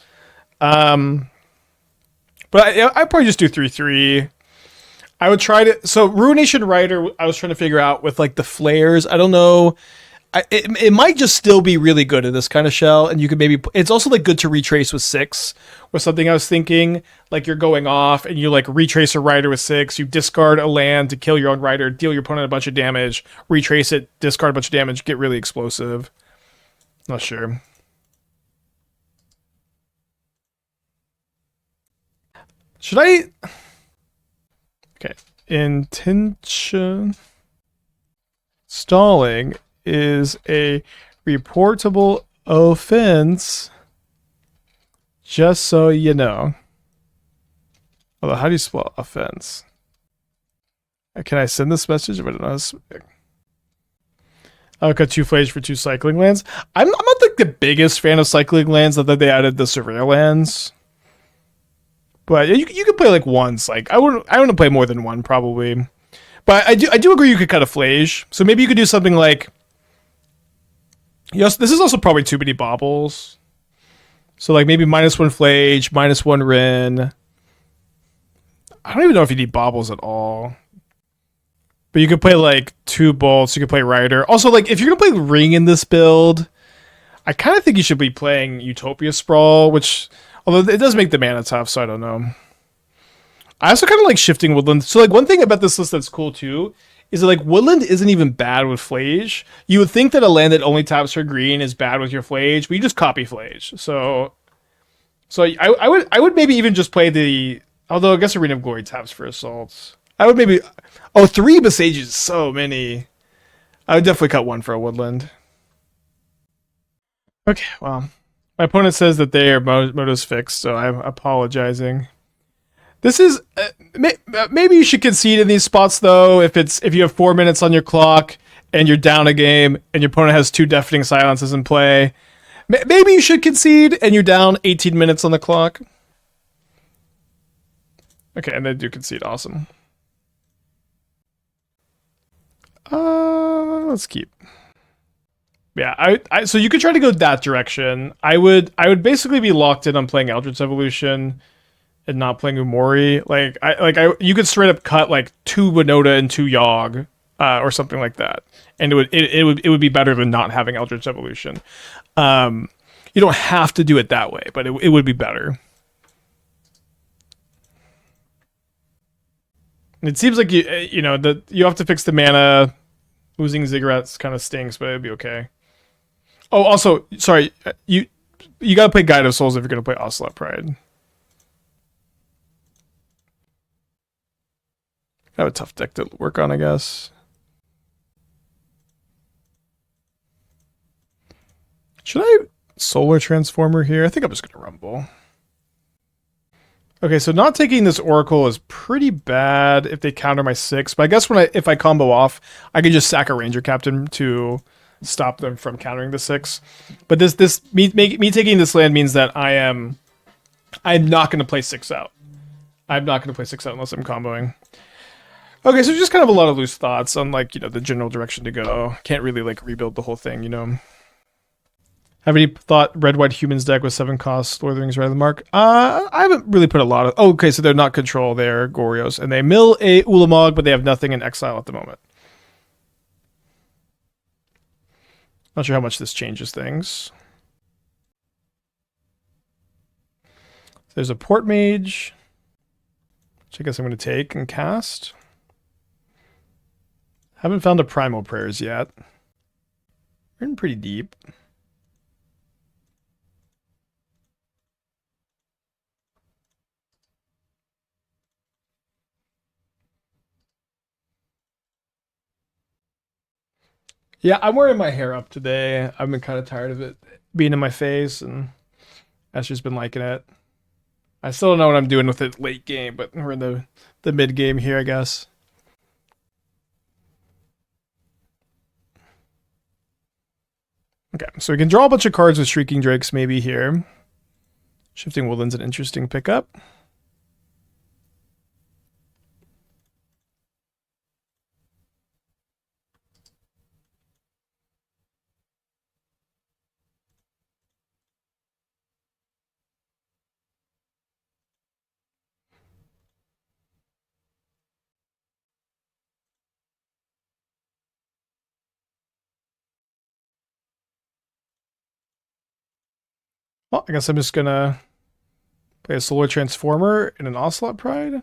But I'd probably just do 3-3. I would try to. So Ruination Rider, I was trying to figure out with like the flares. I don't know. It might just still be really good in this kind of shell, and you could maybe. It's also like good to retrace with 6. Was something I was thinking. Like you're going off and you like retrace a rider with 6. You discard a land to kill your own rider, deal your opponent a bunch of damage, retrace it, discard a bunch of damage, get really explosive. Not sure. Should I? Okay. Intention. Stalling is a reportable offense, just so you know. Although, how do you spell offense? Can I send this message? I don't know. I'll cut 2 Flage for 2 cycling lands. I'm not like the biggest fan of cycling lands, that they added the Surveil lands. But you could play like once. Like I wouldn't play more than 1 probably. But I do agree you could cut a Flage. So maybe you could do something like. Yes, this is also probably too many baubles. So like maybe -1 Flage, -1 Rin. I don't even know if you need baubles at all. But you could play like 2 bolts. You could play Rider. Also, like if you're gonna play Ring in this build, I kind of think you should be playing Utopia Sprawl, which although it does make the mana tough, so I don't know. I also kind of like Shifting Woodland. So like one thing about this list that's cool too is that like Woodland isn't even bad with Flage. You would think that a land that only taps for green is bad with your Flage, but you just copy Flage. So I would maybe even just play the. Although I guess Arena of Glory taps for assaults. I would maybe. Oh, 3 Boseiju, so many. I would definitely cut 1 for a Woodland. Okay, well. My opponent says that their moto's fixed, so I'm apologizing. This is maybe you should concede in these spots though. If you have 4 minutes on your clock and you're down a game and your opponent has 2 Deafening Silences in play, maybe you should concede and you're down 18 minutes on the clock. Okay, and they do concede. Awesome. Let's keep. Yeah, so you could try to go that direction. I would basically be locked in on playing Eldritch Evolution and not playing Umori. You could straight up cut like 2 Winota and 2 Yogg, or something like that, and it would be better than not having Eldritch Evolution. You don't have to do it that way, but it would be better. It seems like you have to fix the mana. Losing Ziggurats kind of stinks, but it'd be okay. Oh, also, sorry, you gotta play Guide of Souls if you're gonna play Ocelot Pride. I have a tough deck to work on, I guess. Should I Solar Transformer here? I think I'm just gonna Rumble. Okay, so not taking this Oracle is pretty bad if they counter my 6, but I guess if I combo off, I can just sack a Ranger Captain to stop them from countering the 6. But me taking this land means that I'm not going to play 6 out. I'm not going to play 6 out unless I'm comboing. Okay, so just kind of a lot of loose thoughts on, like, you know, the general direction to go. Can't really, like, rebuild the whole thing, you know. Have any thought red-white humans deck with 7 costs, Lord of the Rings right of the mark? I haven't really put a lot of... Oh, okay, so they're not control, they're Gorios. And they mill a Ulamog, but they have nothing in exile at the moment. Not sure how much this changes things. There's a Port-Mage, which I guess I'm going to take and cast. Haven't found a Primal Prayers yet. We're in pretty deep. Yeah, I'm wearing my hair up today. I've been kind of tired of it being in my face, and Esther's been liking it. I still don't know what I'm doing with it late game, but we're in the mid game here, I guess. Okay, so we can draw a bunch of cards with Shrieking Drakes maybe here. Shifting Woodland's an interesting pickup. Well, I guess I'm just gonna play a Solar Transformer and an Ocelot Pride.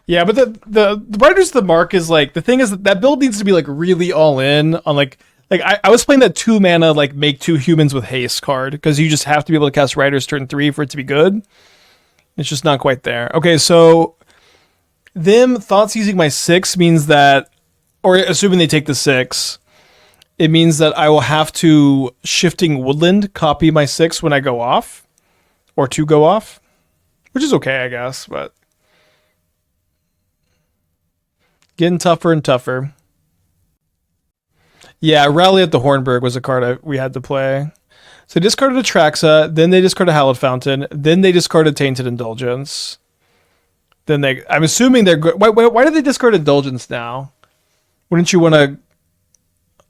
Yeah, but the Riders of the Mark is like, the thing is that build needs to be like really all in on like I was playing that 2 mana like make 2 humans with haste card because you just have to be able to cast Riders turn 3 for it to be good. It's just not quite there. Okay, so them thoughts using my 6 means that, or assuming they take the 6, it means that I will have to Shifting Woodland copy my 6 when I go off, or to go off, which is okay, I guess, but getting tougher and tougher. Yeah, Rally at the Hornburg was a card we had to play. So they discarded Atraxa, then they discarded Hallowed Fountain, then they discarded Tainted Indulgence. Then I'm assuming they're good. Why did they discard Indulgence now? Wouldn't you want to...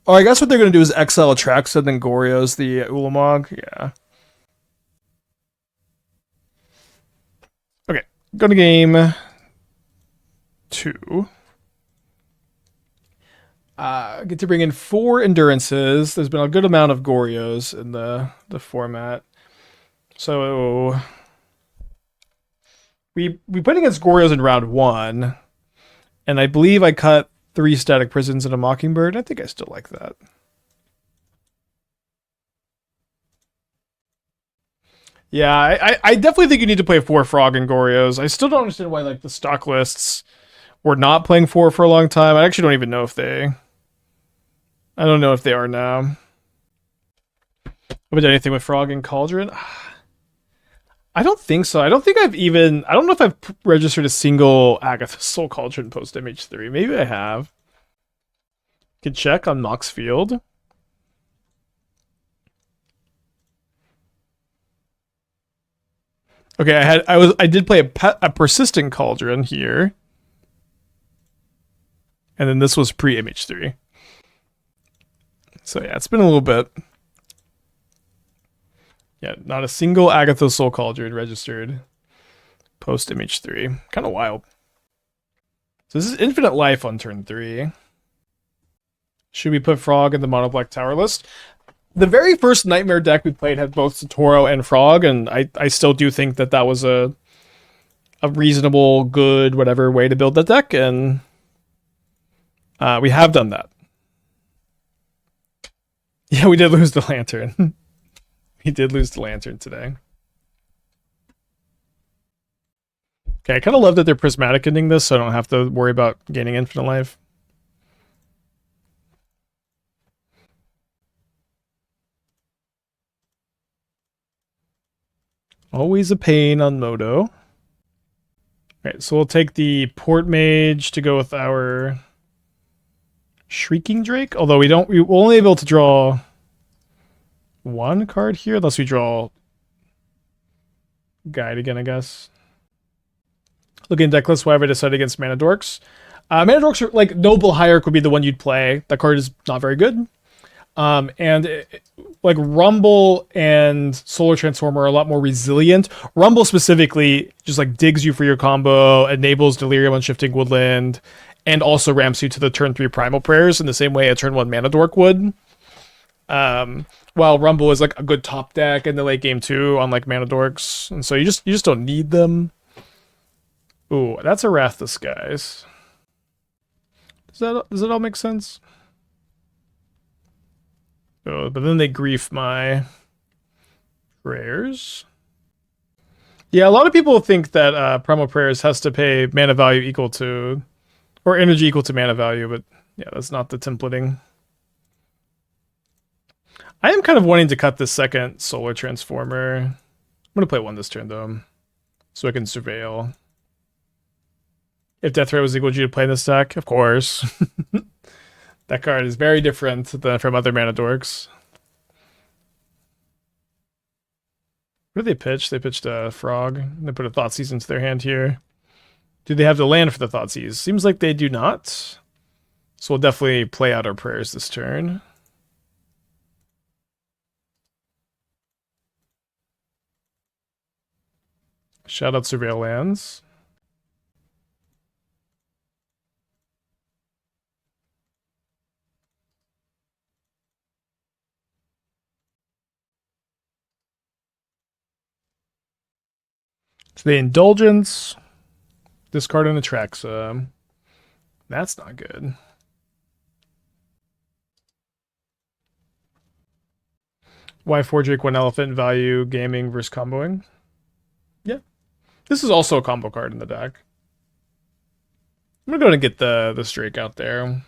Oh, I guess what they're going to do is exile Atraxa and then Gorios the Ulamog. Yeah. Okay, go to game 2. Get to bring in 4 Endurances. There's been a good amount of Gorios in the format. So we played against Gorios in round 1, and I believe I cut 3 Static Prisons and a Mockingbird. I think I still like that. Yeah, I definitely think you need to play 4 Frog and Gorios. I still don't understand why like the stock lists were not playing 4 for a long time. I actually don't even know if they... I don't know if they are now. Have I done anything with Frog and Cauldron? I don't think so. I don't know if I've registered a single Agatha Soul Cauldron post MH3. Maybe I have. Can check on Mox Field. Okay, I did play a Persistent Cauldron here. And then this was pre-MH3. So yeah, it's been a little bit. Yeah, not a single Agatha Soul Cauldron registered post MH3. Kind of wild. So this is Infinite Life on turn 3. Should we put Frog in the Mono Black Tower list? The very first Nightmare deck we played had both Satoro and Frog, and I still do think that was a reasonable, good, whatever way to build that deck, and we have done that. Yeah, we did lose the Lantern. We did lose the Lantern today. Okay, I kind of love that they're prismatic ending this, so I don't have to worry about gaining infinite life. Always a pain on Moto. Alright, so we'll take the Port-Mage to go with our Shrieking Drake. Although we're only able to draw one card here, unless we draw Guide again, I guess. Looking at deck list, why have I decided against Mana Dorks? Mana Dorks are like Noble Hierarch would be the one you'd play. That card is not very good. Like Rumble and Solar Transformer are a lot more resilient. Rumble specifically just like digs you for your combo, enables Delirium on Shifting Woodland, and also ramps you to the turn 3 Primal Prayers in the same way a turn 1 Mana Dork would. While Rumble is like a good top deck in the late game too on like Mana Dorks, and so you just don't need them. Ooh, that's a Wrath Disguise. Does that all make sense? Oh, but then they grief my prayers. Yeah, a lot of people think that Primal Prayers has to pay mana value equal to, or energy equal to mana value, but yeah, that's not the templating. I am kind of wanting to cut this second Solar Transformer. I'm going to play one this turn, though, so I can Surveil. If Death Ray was equal to you to play this deck, of course. That card is very different than from other Mana Dorks. What did they pitch? They pitched a Frog. They put a Thoughtseize into their hand here. Do they have the land for the Thoughtseize? Seems like they do not. So we'll definitely play out our prayers this turn. Shout out Surveil Lands. So the Indulgence, discard an Atraxa. That's not good. Why 4 Drake, 1 Elephant, value, gaming versus comboing? Yeah. This is also a combo card in the deck. I'm gonna go ahead and get the Drake out there.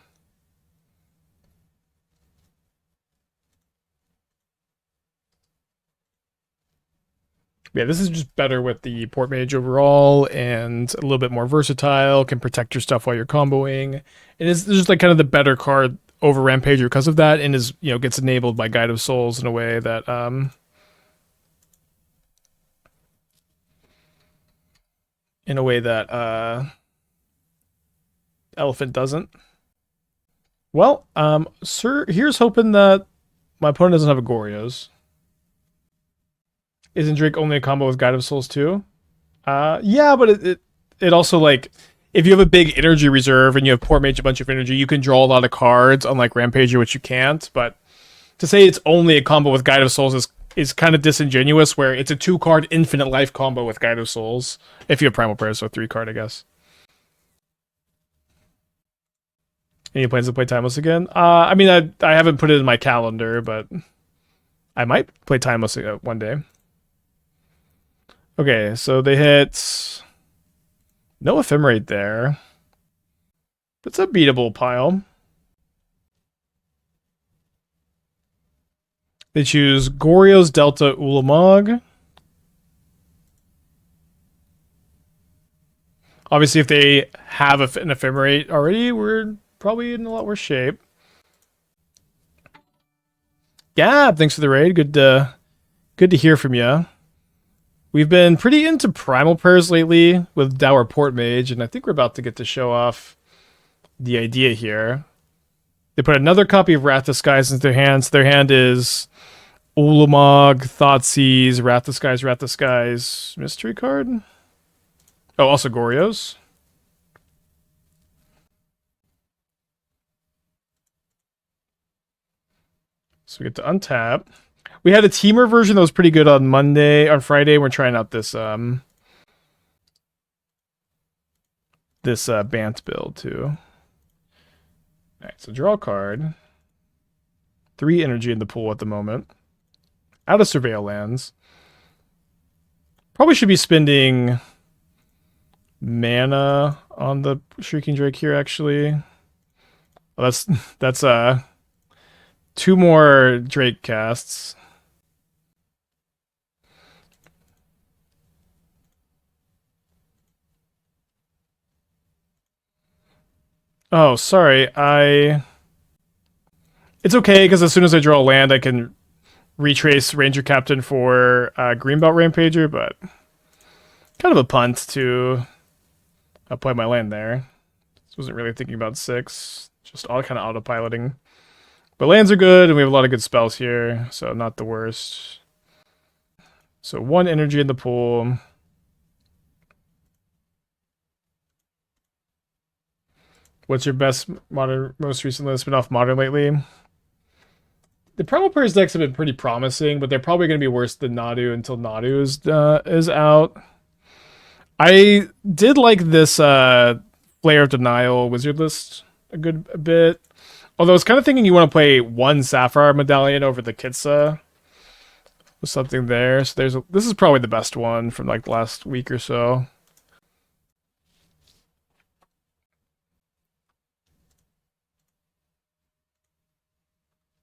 Yeah, this is just better with the Port-Mage overall, and a little bit more versatile, can protect your stuff while you're comboing. And it's just like kind of the better card over Rampager because of that, and is, you know, gets enabled by Guide of Souls in a way that Elephant doesn't. Well, sir, here's hoping that my opponent doesn't have a Goryo's. Isn't Drake only a combo with Guide of Souls too? Yeah, but it also, like, if you have a big energy reserve and you have Port-Mage a bunch of energy, you can draw a lot of cards, unlike Rampager, which you can't. But to say it's only a combo with Guide of Souls is kind of disingenuous, where it's a 2-card infinite life combo with Guide of Souls. If you have Primal Prayers, so 3-card, I guess. Any plans to play Timeless again? I mean, I haven't put it in my calendar, but I might play Timeless one day. Okay, so they hit no Ephemerate there. That's a beatable pile. They choose Goryo's Delta Ulamog. Obviously, if they have an Ephemerate already, we're probably in a lot worse shape. Gab, thanks for the raid. Good to hear from you. We've been pretty into Primal Prayers lately with Dour Port-Mage, and I think we're about to get to show off the idea here. They put another copy of Wrath Disguise into their hands. Their hand is Ulamog, Thoughtseize, Wrath Disguise, Mystery card. Oh, also Goryo's. So we get to untap. We had a teamer version that was pretty good on Friday. We're trying out this Bant build too. Alright, so draw a card. 3 energy in the pool at the moment. Out of Surveil Lands. Probably should be spending mana on the Shrieking Drake here, actually. Well, that's 2 more Drake casts. Oh, sorry. It's okay, because as soon as I draw a land, I can retrace Ranger-Captain for Greenbelt Rampager, but kind of a punt to play my land there. Just wasn't really thinking about 6. Just all kind of autopiloting. But lands are good, and we have a lot of good spells here, so not the worst. So 1 energy in the pool. What's your best modern, most recent list been off modern lately? The Primal Prayers decks have been pretty promising, but they're probably going to be worse than Nadu until Nadu is out. I did like this Flare of Denial wizard list a bit. Although I was kind of thinking you want to play 1 Sapphire Medallion over the Kitsa. With something there. So this is probably the best one from like the last week or so.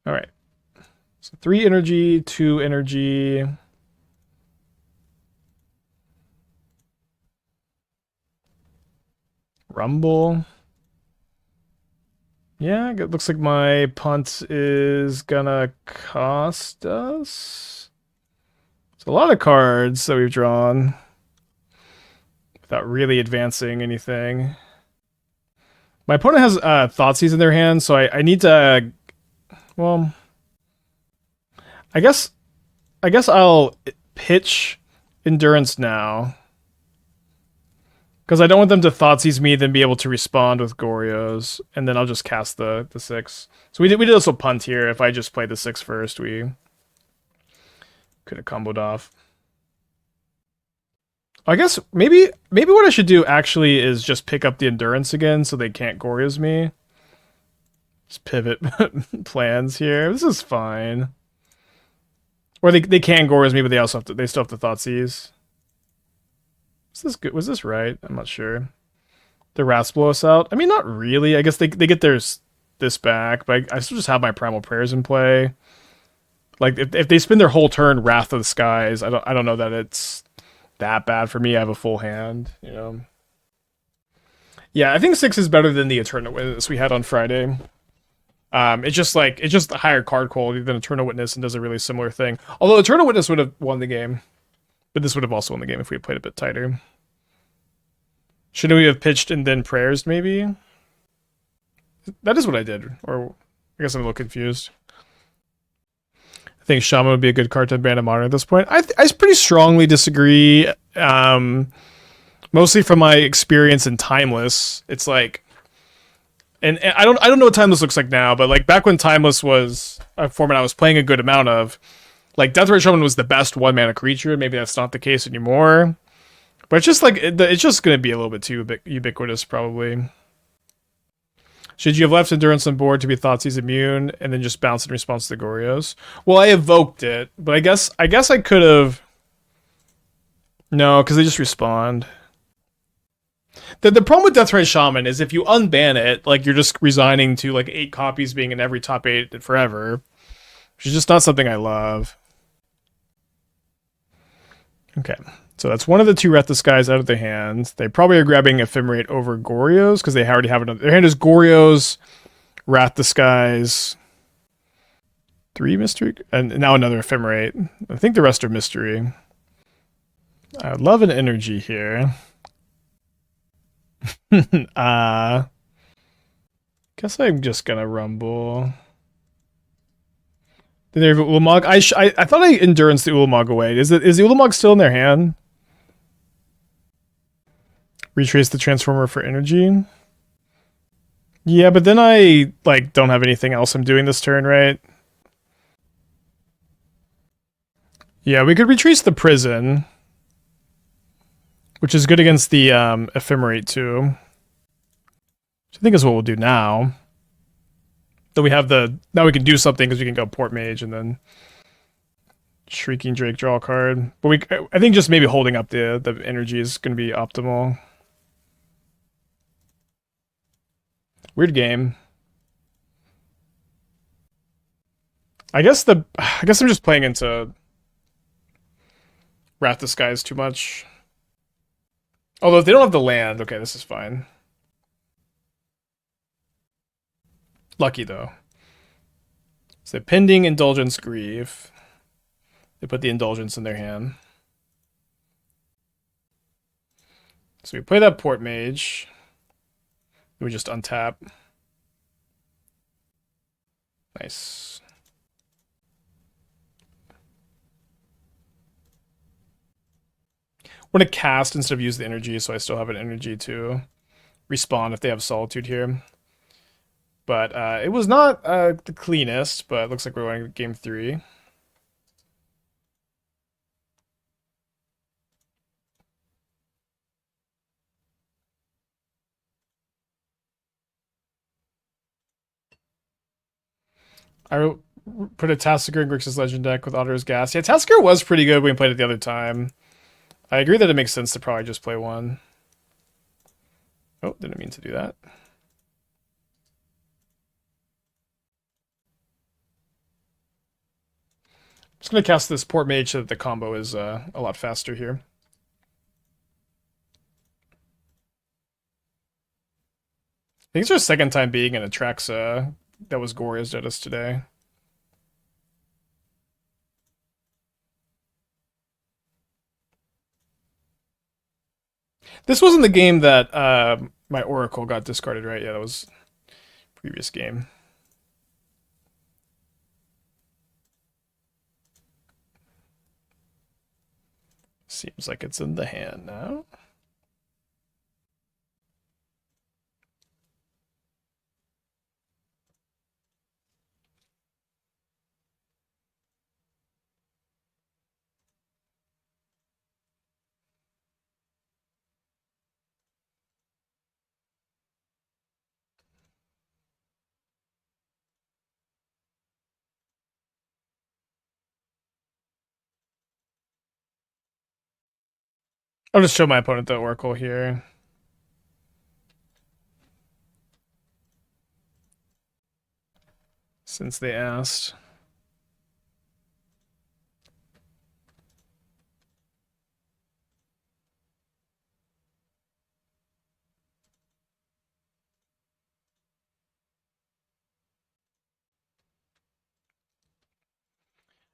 Alright. So 3 energy, 2 energy. Rumble. Yeah, it looks like my punt is gonna cost us. It's a lot of cards that we've drawn without really advancing anything. My opponent has Thoughtseize in their hand, so I need to. Well, I guess I'll pitch Endurance now. Because I don't want them to Thoughtseize me, then be able to respond with Goryo's, and then I'll just cast the 6. So we did also punt here. If I just played the 6 first, we could have comboed off. I guess maybe what I should do actually is just pick up the Endurance again, so they can't Goryo's me. Just pivot plans here. This is fine. Or they can Goryo's me, but they still have to Thoughtseize. Was this good? Was this right? I'm not sure. The Wraths blow us out. I mean, not really. I guess they get this back, but I still just have my Primal Prayers in play. Like if they spend their whole turn Wrath of the Skies, I don't know that it's that bad for me. I have a full hand, you know. Yeah, I think 6 is better than the Eternal Witness we had on Friday. It's just a higher card quality than Eternal Witness and does a really similar thing. Although Eternal Witness would have won the game. But this would have also won the game if we had played a bit tighter. Shouldn't we have pitched and then prayers, maybe? That is what I did. Or I guess I'm a little confused. I think Shaman would be a good card to ban in Modern at this point. I pretty strongly disagree. Mostly from my experience in Timeless. It's like... And I don't know what Timeless looks like now, but like back when Timeless was a format I was playing a good amount of, like, Deathrite Shaman was the best 1-mana creature. Maybe that's not the case anymore. But it's just like, it's just going to be a little bit too ubiquitous, probably. Should you have left Endurance on board to be Thoughtseize immune, and then just bounce in response to the Goryo's? Well, I evoked it, but I guess I could have... No, because they just respond. The problem with Deathrite Shaman is if you unban it, like, you're just resigning to, like, 8 copies being in every top 8 forever. Which is just not something I love. Okay, so that's one of the 2 Wrath the Skies out of the hand. They probably are grabbing Ephemerate over Goryo's because they already have another. Their hand is Goryo's, Wrath the Skies, 3 Mystery, and now another Ephemerate. I think the rest are Mystery. I would love an energy here. Guess I'm just gonna Rumble. Did they have Ulamog? I thought I Endurance the Ulamog away. Is the Ulamog still in their hand? Retrace the Transformer for energy? Yeah, but then I, like, don't have anything else I'm doing this turn, right? Yeah, we could retrace the Prison. Which is good against the Ephemerate, too. Which I think is what we'll do now. Then we have now we can do something because we can go Port-Mage and then Shrieking Drake, draw a card. But I think just maybe holding up the energy is going to be optimal. Weird game. I guess I'm just playing into Wrath the Skies too much. Although if they don't have the land, okay, this is fine. Lucky, though. So Pending Indulgence Grieve. They put the Indulgence in their hand. So we play that Port-Mage. We just untap. Nice. I'm going to cast instead of use the energy, so I still have an energy to respawn if they have Solitude here. But it was not the cleanest, but it looks like we're going to game 3. I put a Tasker in Grixis Legend deck with Otter's Gas. Yeah, Tasker was pretty good when we played it the other time. I agree that it makes sense to probably just play one. Oh, didn't mean to do that. Just going to cast this Port-Mage so that the combo is a lot faster here. I think it's our second time being in a Traxa that was gory as did us today. This wasn't the game that my Oracle got discarded, right? Yeah, that was previous game. Seems like it's in the hand now. I'll just show my opponent the Oracle here. Since they asked.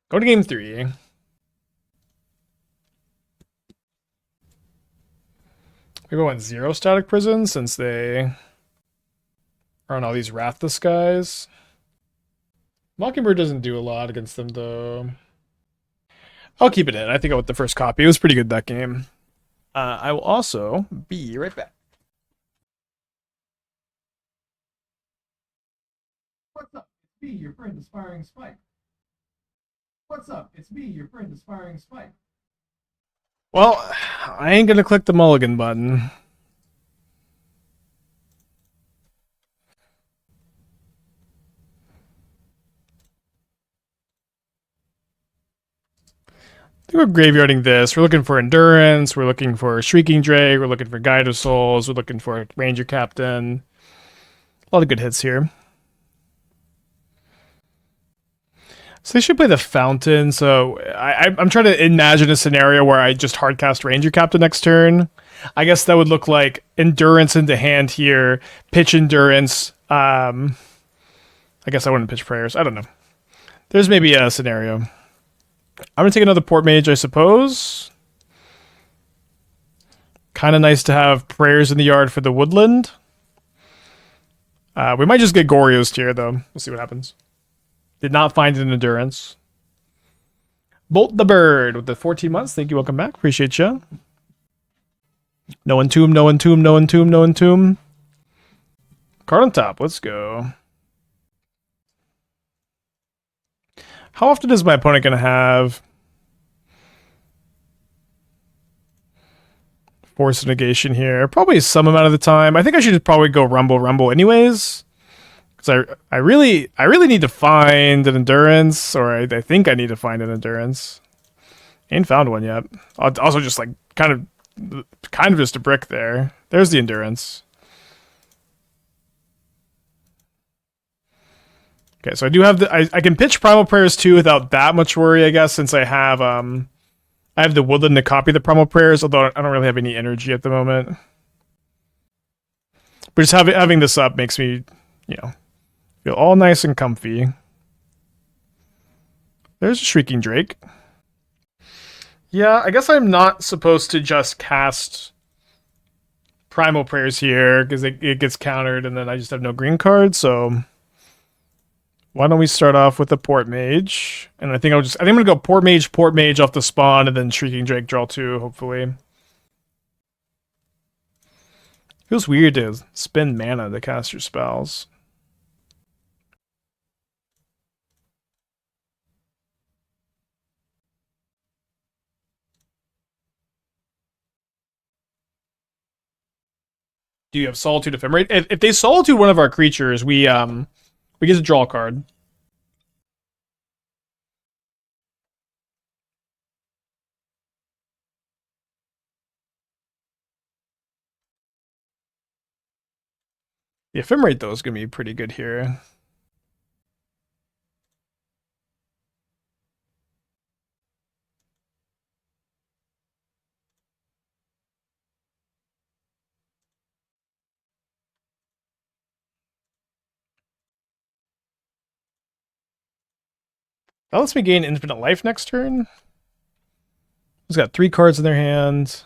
Go to game 3. Maybe I went 0 Static Prison since they are on all these Rathless guys. Mockingbird doesn't do a lot against them, though. I'll keep it in. I think I went the first copy. It was pretty good that game. I will also be right back. What's up? It's me, your friend, Aspiring Spike. What's up? It's me, your friend, Aspiring Spike. Well, I ain't gonna click the mulligan button. I think we're graveyarding this. We're looking for Endurance. We're looking for Shrieking Drake. We're looking for Guide of Souls. We're looking for Ranger-Captain. A lot of good hits here. So they should play the Fountain. So I'm trying to imagine a scenario where I just hardcast Ranger-Captain next turn. I guess that would look like Endurance into hand here. Pitch Endurance. I guess I wouldn't pitch Prayers. I don't know. There's maybe a scenario. I'm going to take another Port-Mage, I suppose. Kind of nice to have Prayers in the yard for the Woodland. We might just get Gorios here, though. We'll see what happens. Did not find an Endurance. Bolt the Bird with the 14 months. Thank you. Welcome back. Appreciate you. No Entomb, no Entomb, no Entomb, no Entomb. Card on top. Let's go. How often is my opponent going to have Force of Negation here? Probably some amount of the time. I think I should probably go Rumble anyways. Because I really need to find an Endurance, or I think I need to find an Endurance. Ain't found one yet. Also just like kind of just a brick there. There's the Endurance. Okay, so I do have I can pitch Primal Prayers too without that much worry, I guess, since I have the Woodland to copy the Primal Prayers, although I don't really have any energy at the moment. But just having this up makes me, feel Feel all nice and comfy. There's a Shrieking Drake. Yeah, I guess I'm not supposed to just cast Primal Prayers here because it gets countered and then I just have no green cards, so why don't we start off with the Port-Mage? And I think I'm gonna go Port-Mage off the spawn and then Shrieking Drake draw 2, hopefully. Feels weird to spend mana to cast your spells. Do you have Solitude Ephemerate? If they Solitude one of our creatures, we get to draw a card. The Ephemerate, though, is going to be pretty good here. That lets me gain infinite life next turn. He's got 3 cards in their hand.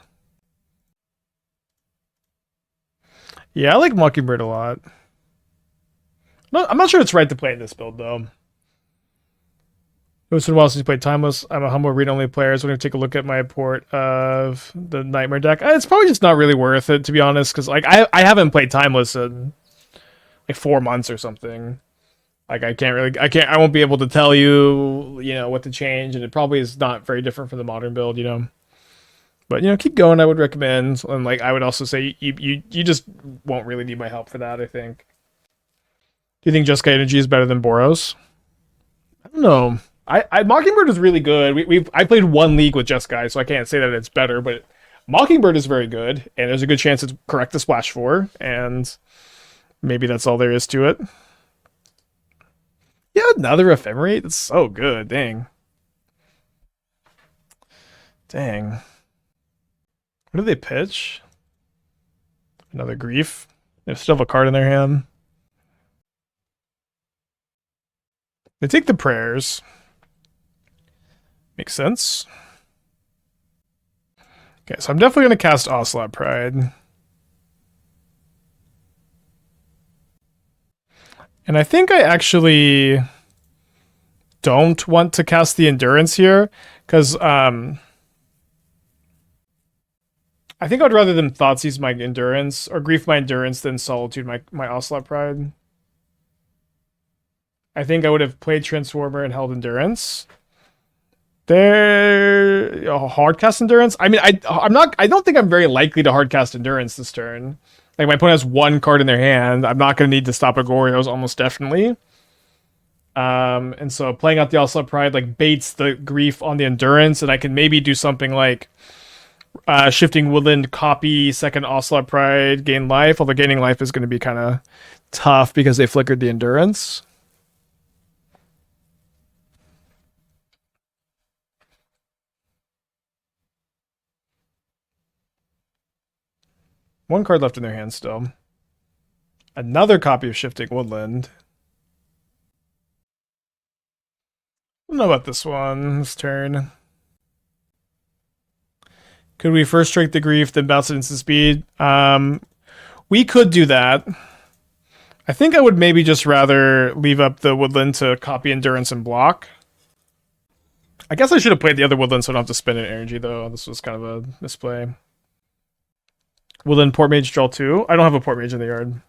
Yeah, I like Mockingbird a lot. No, I'm not sure it's right to play in this build, though. It was been a while since you played Timeless. I'm a humble read-only player, so I'm going to take a look at my port of the Nightmare deck. It's probably just not really worth it, to be honest, because like I haven't played Timeless in like 4 months or something. Like I won't be able to tell you, what to change, and it probably is not very different from the modern build. But keep going. I would recommend, and like I would also say you just won't really need my help for that. I think. Do you think Jeskai Energy is better than Boros? I don't know. I Mockingbird is really good. I played 1 league with Jeskai, so I can't say that it's better, but Mockingbird is very good, and there's a good chance it's correct to splash 4, and maybe that's all there is to it. Yeah, another Ephemerate? That's so good. Dang. Dang. What do they pitch? Another Grief. They still have a card in their hand. They take the Prayers. Makes sense. Okay, so I'm definitely going to cast Ocelot Pride. And I think I actually don't want to cast the Endurance here, because I think I'd rather them Thoughtseize my Endurance, or Grief my Endurance, than Solitude my Ocelot Pride. I think I would have played Transformer and held Endurance. They're hard cast Endurance. I mean, I'm not. I don't think I'm very likely to hard cast Endurance this turn. Like my opponent has 1 card in their hand. I'm not going to need to stop Agorios almost definitely. And so playing out the Ocelot Pride like baits the Grief on the Endurance, and I can maybe do something like Shifting Woodland, copy second Ocelot Pride, gain life. Although gaining life is going to be kind of tough because they flickered the Endurance. One card left in their hand still. Another copy of Shifting Woodland. I don't know about this one, this turn. Could we first strike the Grief, then bounce it into speed? We could do that. I think I would maybe just rather leave up the Woodland to copy Endurance and block. I guess I should have played the other Woodland so I don't have to spend an energy, though. This was kind of a misplay. Woodland Port-Mage draw 2. I don't have a Port-Mage in the yard.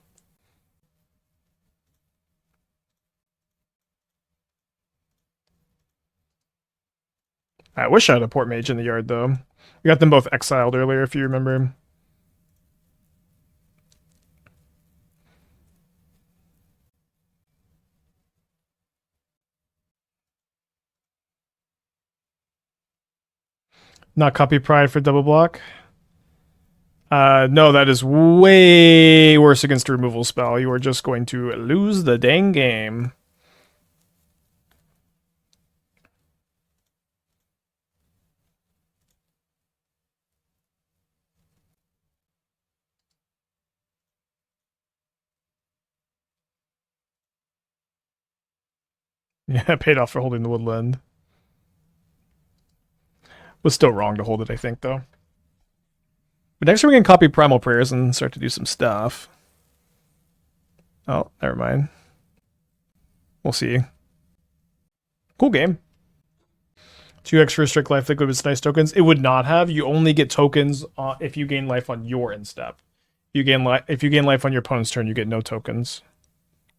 I wish I had a Port-Mage in the yard, though. We got them both exiled earlier, if you remember. Not copy Pride for double block. No, that is way worse against a removal spell. You are just going to lose the dang game. Yeah, paid off for holding the woodland. Was still wrong to hold it, I think, though. But next we can copy Primal Prayers and start to do some stuff. Oh, never mind. We'll see. Cool game. 2x for strict life liquid with nice tokens. It would not have. You only get tokens if you gain life on your end step. If you gain life on your opponent's turn, you get no tokens.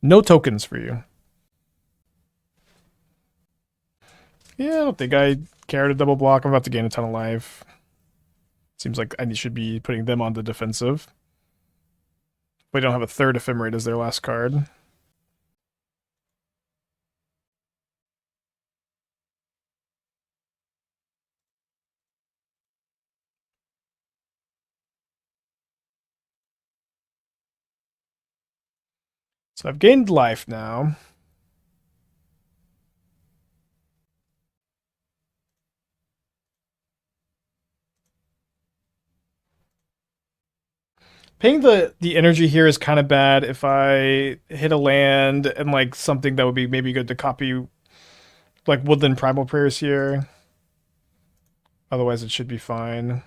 No tokens for you. Yeah, I don't think I care to double block. I'm about to gain a ton of life. Seems like I should be putting them on the defensive. They don't have a third Ephemerate as their last card. So I've gained life now. Paying the energy here is kind of bad if I hit a land and like something that would be maybe good to copy, like Woodland Primal Prayers here. Otherwise, it should be fine.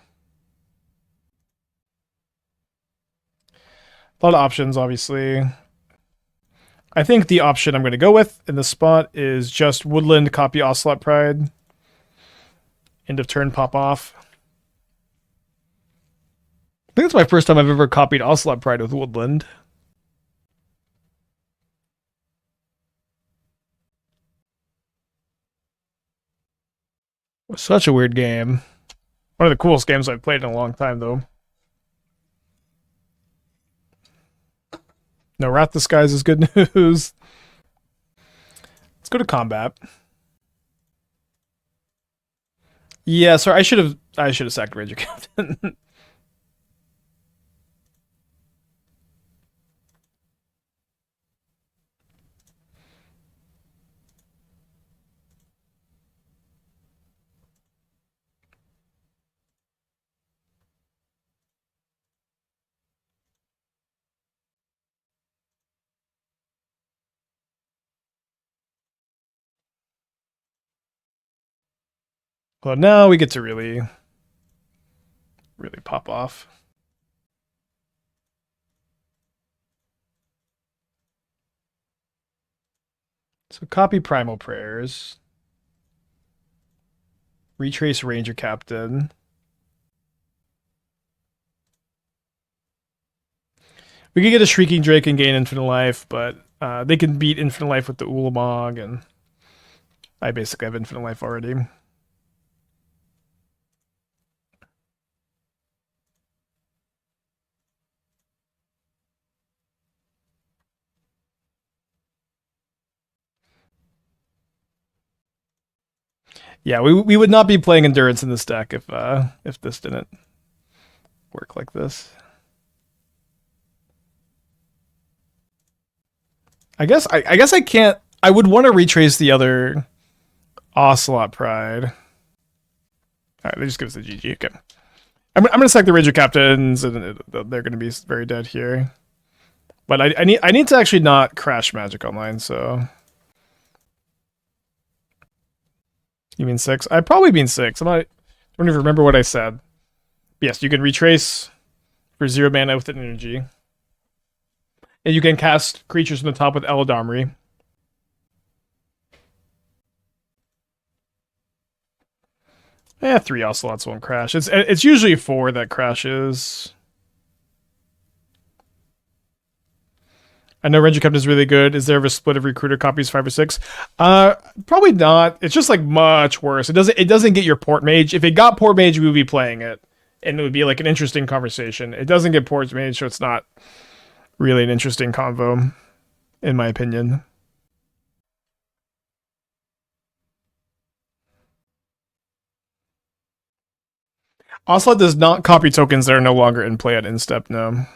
A lot of options, obviously. I think the option I'm going to go with in this spot is just Woodland, copy Ocelot Pride. End of turn, pop off. I think it's my first time I've ever copied Ocelot Pride with Woodland. It was such a weird game. One of the coolest games I've played in a long time, though. No Wrath Disguise is good news. Let's go to combat. Yeah, sorry, I should have sacked Ranger-Captain. Well, now we get to really pop off. So copy Primal Prayers. Retrace Ranger-Captain. We could get a Shrieking Drake and gain infinite life, but they can beat infinite life with the Ulamog, and I basically have infinite life already. Yeah, we would not be playing Endurance in this deck if this didn't work like this. I guess I can't. I would want to retrace the other Ocelot Pride. All right, they just give us a GG. Okay, I'm gonna sack the Ranger Captains, and they're gonna be very dead here. But I need to actually not crash Magic Online. So you mean 6? I probably mean 6. I don't even remember what I said. Yes, you can retrace for 0 mana with an energy. And you can cast creatures from the top with Eladamri. Eh, 3 Ocelots won't crash. It's usually 4 that crashes. I know Ranger Captain is really good. Is there ever a split of Recruiter copies 5 or 6? Probably not. It's just like much worse. It doesn't get your Port-Mage. If it got Port-Mage, we would be playing it, and it would be like an interesting conversation. It doesn't get Port-Mage, so it's not really an interesting convo, in my opinion. Ocelot does not copy tokens that are no longer in play at instep, no.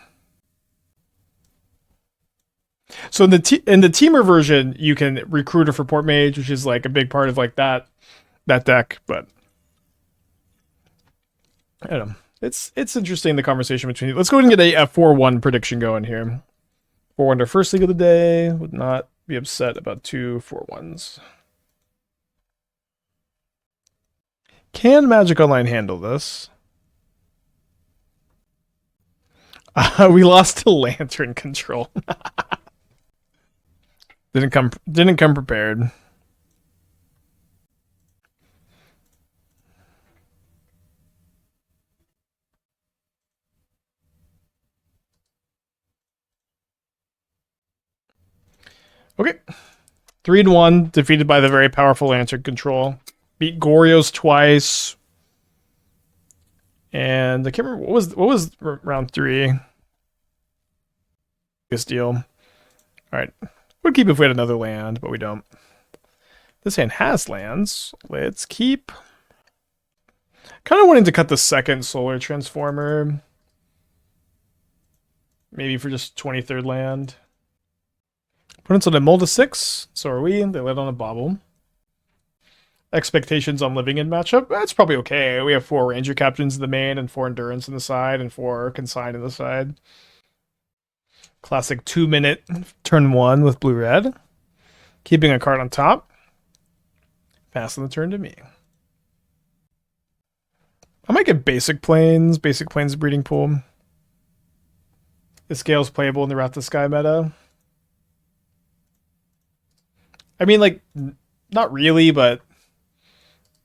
So in the teamer version, you can Recruiter for Port-Mage, which is like a big part of like that deck, but I don't know. It's interesting, the conversation between you. Let's go ahead and get a 4-1 prediction going here. 4-1 our first league of the day would not be upset about 2 4/1s. Can Magic Online handle this? We lost to Lantern Control. Didn't come prepared. Okay. 3-1, defeated by the very powerful Lantern Control. Beat Goryo's twice. And I can't remember what was round 3. This deal. Alright. We'd keep if we had another land, but we don't. This hand has lands. Let's keep. Kind of wanting to cut the second Solar Transformer. Maybe for just 23rd land. Opponents on a Mold of 6. So are we. They let on a Bobble. Expectations on Living In matchup. That's probably okay. We have 4 Ranger Captains in the main and 4 Endurance in the side and 4 Consign in the side. Classic 2-minute turn 1 with blue-red. Keeping a card on top. Passing the turn to me. I might get Basic Plains Breeding Pool. This scale's playable in the Wrath of Sky meta. I mean, like, not really, but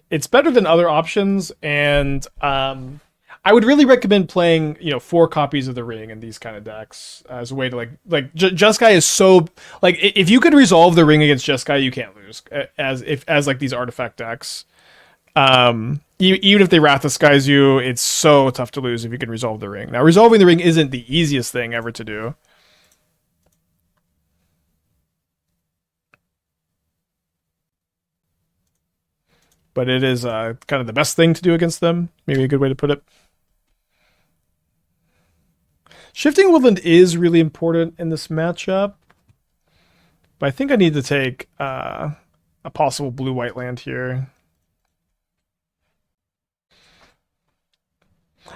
it's better than other options, and I would really recommend playing, 4 copies of the Ring in these kind of decks as a way to like Jeskai is so like if you could resolve the Ring against Jeskai, you can't lose as like these artifact decks. Even if they Wrath of Skies you, it's so tough to lose if you can resolve the Ring. Now, resolving the Ring isn't the easiest thing ever to do. But it is kind of the best thing to do against them. Maybe a good way to put it. Shifting Woodland is really important in this matchup. But I think I need to take a possible blue-white land here.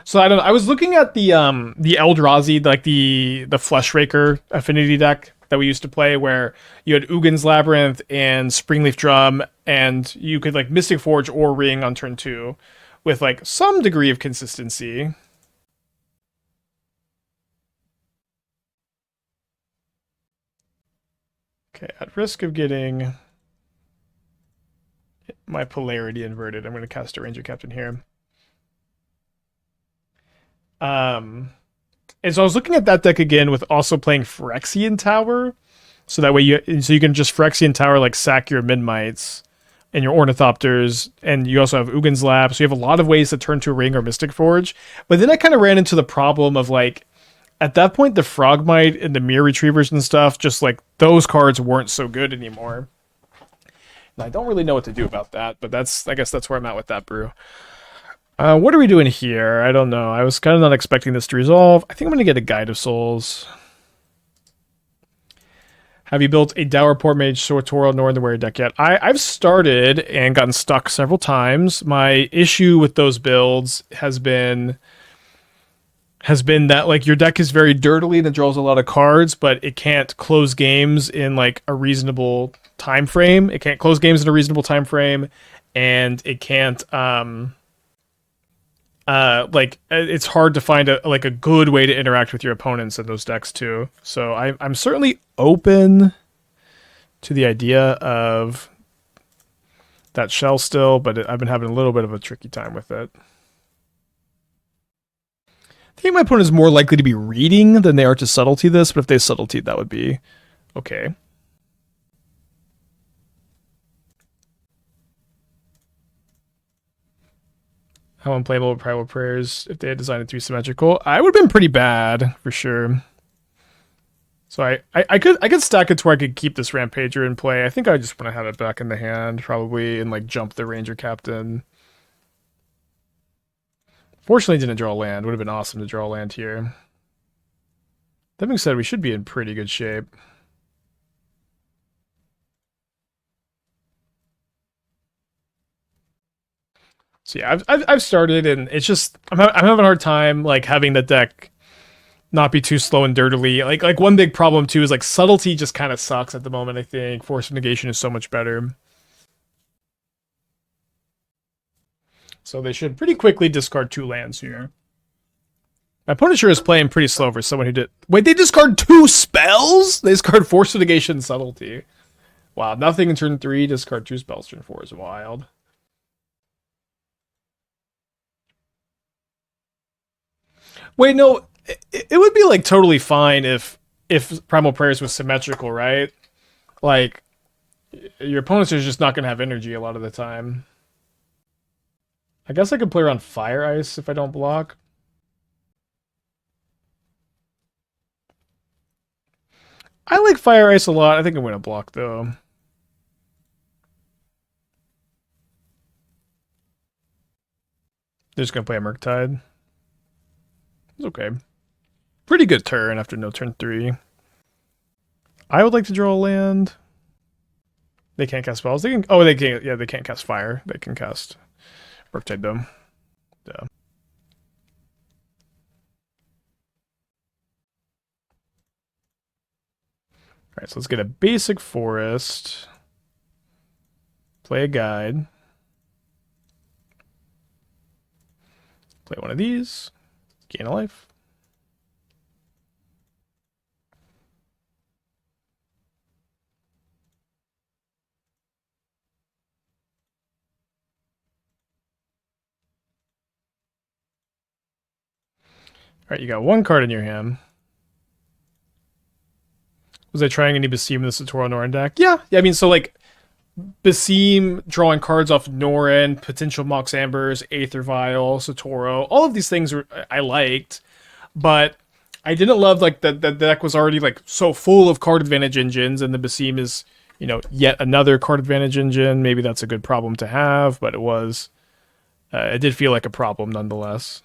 So I don't know. I was looking at the Eldrazi, like the Fleshraker affinity deck that we used to play, where you had Ugin's Labyrinth and Springleaf Drum, and you could like Mystic Forge or Ring on turn 2 with like some degree of consistency. Okay, at risk of getting my polarity inverted, I'm going to cast a Ranger Captain here. And so I was looking at that deck again with also playing Phyrexian Tower. So that way you can just Phyrexian Tower, like sack your Midmites and your Ornithopters, and you also have Ugin's Lab. So you have a lot of ways to turn to a Ring or Mystic Forge. But then I kind of ran into the problem of like, at that point, the Frogmite and the Mirror Retrievers and stuff, just like those cards weren't so good anymore. And I don't really know what to do about that, but I guess that's where I'm at with that brew. What are we doing here? I don't know. I was kind of not expecting this to resolve. I think I'm going to get a Guide of Souls. Have you built a Dour Port-Mage Sartorial Northern Warrior deck yet? I've started and gotten stuck several times. My issue with those builds has been that like your deck is very dirtily and it draws a lot of cards, but it can't close games in like a reasonable time frame. It can't close games in a reasonable time frame, and it can't it's hard to find a good way to interact with your opponents in those decks too. So I'm certainly open to the idea of that shell still, but I've been having a little bit of a tricky time with it. I think my opponent is more likely to be reading than they are to subtlety this, but if they subtlety, that would be okay. How unplayable would Primal Prayers if they had designed it to be symmetrical? I would have been pretty bad for sure. So I could stack it to where I could keep this Rampager in play. I think I just want to have it back in the hand probably and like jump the Ranger Captain. Fortunately, didn't draw a land. Would have been awesome to draw a land here. That being said, we should be in pretty good shape. So yeah, I've started, and it's just I'm having a hard time like having the deck not be too slow and dirtily. Like one big problem too is like subtlety just kind of sucks at the moment. I think force of negation is so much better. So they should pretty quickly discard 2 lands here. My opponent sure is playing pretty slow for someone who did. Wait, they discard 2 spells? They discard force of negation and subtlety. Wow, nothing in turn 3. Discard 2 spells. Turn 4 is wild. Wait, no. It would be like totally fine if Primal Prayers was symmetrical, right? Like your opponents are just not going to have energy a lot of the time. I guess I could play around Fire Ice if I don't block. I like Fire Ice a lot. I think I'm going to block, though. They're just going to play a Murktide. It's okay. Pretty good turn after no turn 3. I would like to draw a land. They can't cast spells. They can. Oh, they can't. Yeah, they can't cast fire. They can cast Murktide, though. Yeah. Alright, so let's get a basic forest. Play a guide. Play one of these. Gain a life. Alright, you got 1 card in your hand. Was I trying any Beseem in the Satora Norin deck? Yeah, I mean, so like Beseem, drawing cards off Norin, potential Mox Ambers, Aether Vial, Satoro, all of these things I liked, but I didn't love like that the deck was already like so full of card advantage engines, and the Beseem is, you know, yet another card advantage engine. Maybe that's a good problem to have, but it did feel like a problem nonetheless.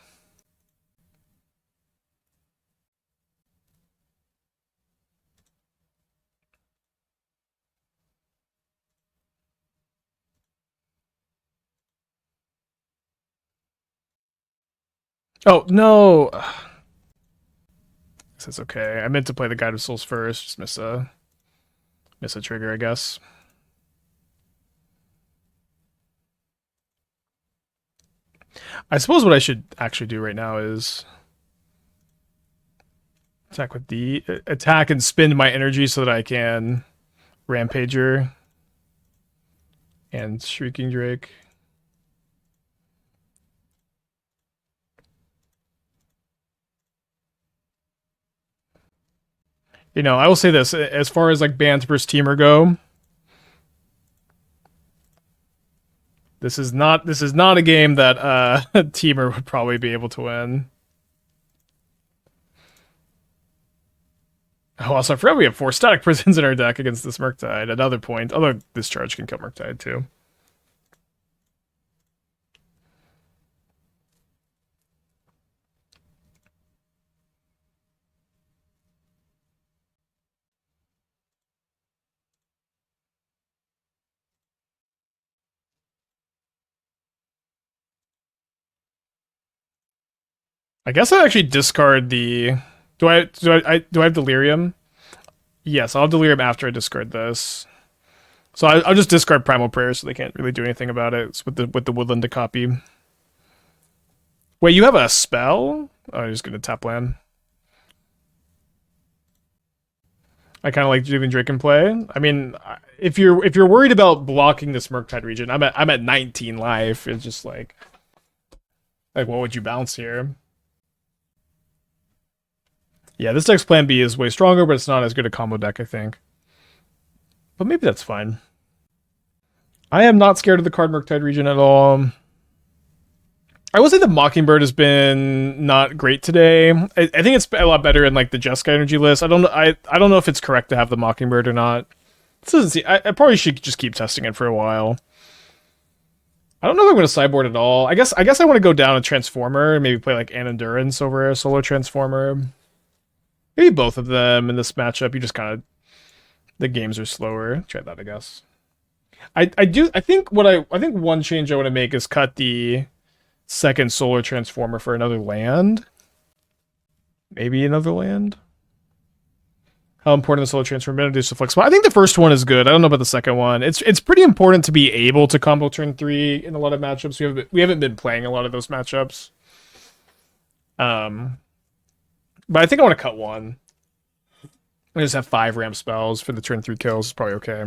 Oh, no. That's okay. I meant to play the Guide of Souls first. Just miss a trigger, I guess. I suppose what I should actually do right now is attack and spend my energy so that I can Rampager and Shrieking Drake. You know, I will say this, as far as like Bant versus Teamer go, this is not a game that Teamer would probably be able to win. Oh, also, I forgot we have 4 Static Prisons in our deck against this Murktide. Another point, although this charge can kill Murktide too. I guess I actually discard the. Do I have Delirium? Yes, I'll have Delirium after I discard this. So I'll just discard Primal Prayers, so they can't really do anything about it. It's with the Woodland to copy. Wait, you have a spell? Oh, you're just gonna tap land. I kind of like Shifting Drake in play. I mean, if you're worried about blocking this Murktide region, I'm at 19 life. It's just like what would you bounce here? Yeah, this deck's plan B is way stronger, but it's not as good a combo deck, I think. But maybe that's fine. I am not scared of the card Murktide region at all. I will say the Mockingbird has been not great today. I think it's a lot better in like the Jessica energy list. I don't know if it's correct to have the Mockingbird or not. This doesn't see. I probably should just keep testing it for a while. I don't know if I'm going to sideboard at all. I guess I want to go down a Transformer and maybe play like Anandurance over a solo Transformer. Maybe both of them in this matchup. You just kind of the games are slower. Try that, I guess. I think one change I want to make is cut the second solar transformer for another land. Maybe another land. How important is solo transfer ability is so flexible? I think the first one is good. I don't know about the second one. It's pretty important to be able to combo turn 3 in a lot of matchups. We haven't been playing a lot of those matchups. But I think I want to cut one. I just have 5 ramp spells for the turn 3 kills. It's probably okay.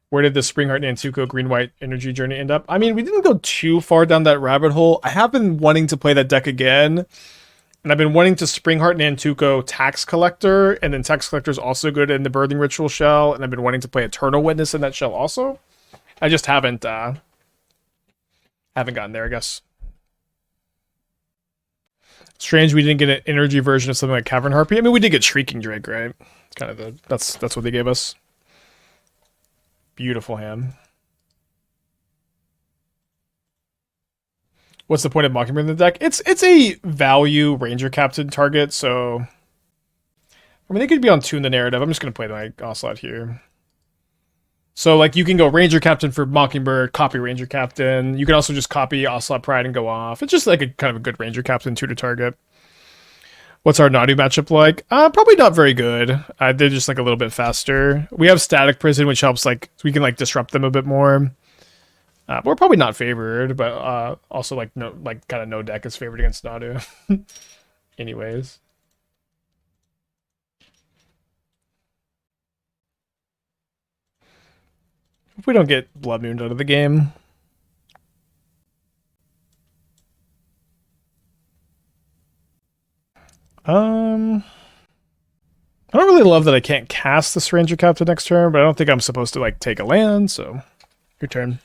Where did the Springheart Nantuko green-white energy journey end up? I mean, we didn't go too far down that rabbit hole. I have been wanting to play that deck again. And I've been wanting to Springheart Nantuko Tax Collector, and then Tax Collector is also good in the Birthing Ritual shell, and I've been wanting to play Eternal Witness in that shell also. I just haven't gotten there, I guess. Strange we didn't get an energy version of something like Cavern Harpy. I mean, we did get Shrieking Drake, right? It's kind of that's what they gave us. Beautiful hand. What's the point of Mockingbird in the deck? It's a value Ranger-Captain target, so... I mean, they could be on 2 in the narrative. I'm just going to play my Ocelot here. So, like, you can go Ranger-Captain for Mockingbird, copy Ranger-Captain. You can also just copy Ocelot Pride and go off. It's just like a kind of a good Ranger-Captain 2 to target. What's our Nadu matchup like? Probably not very good. They're just, like, a little bit faster. We have Static Prison, which helps, like, we can, like, disrupt them a bit more. We're probably not favored, but also like kind of no deck is favored against Nadu. Anyways. If we don't get Blood Moon out of the game. I don't really love that I can't cast this Ranger-Captain next turn, but I don't think I'm supposed to like take a land, so your turn.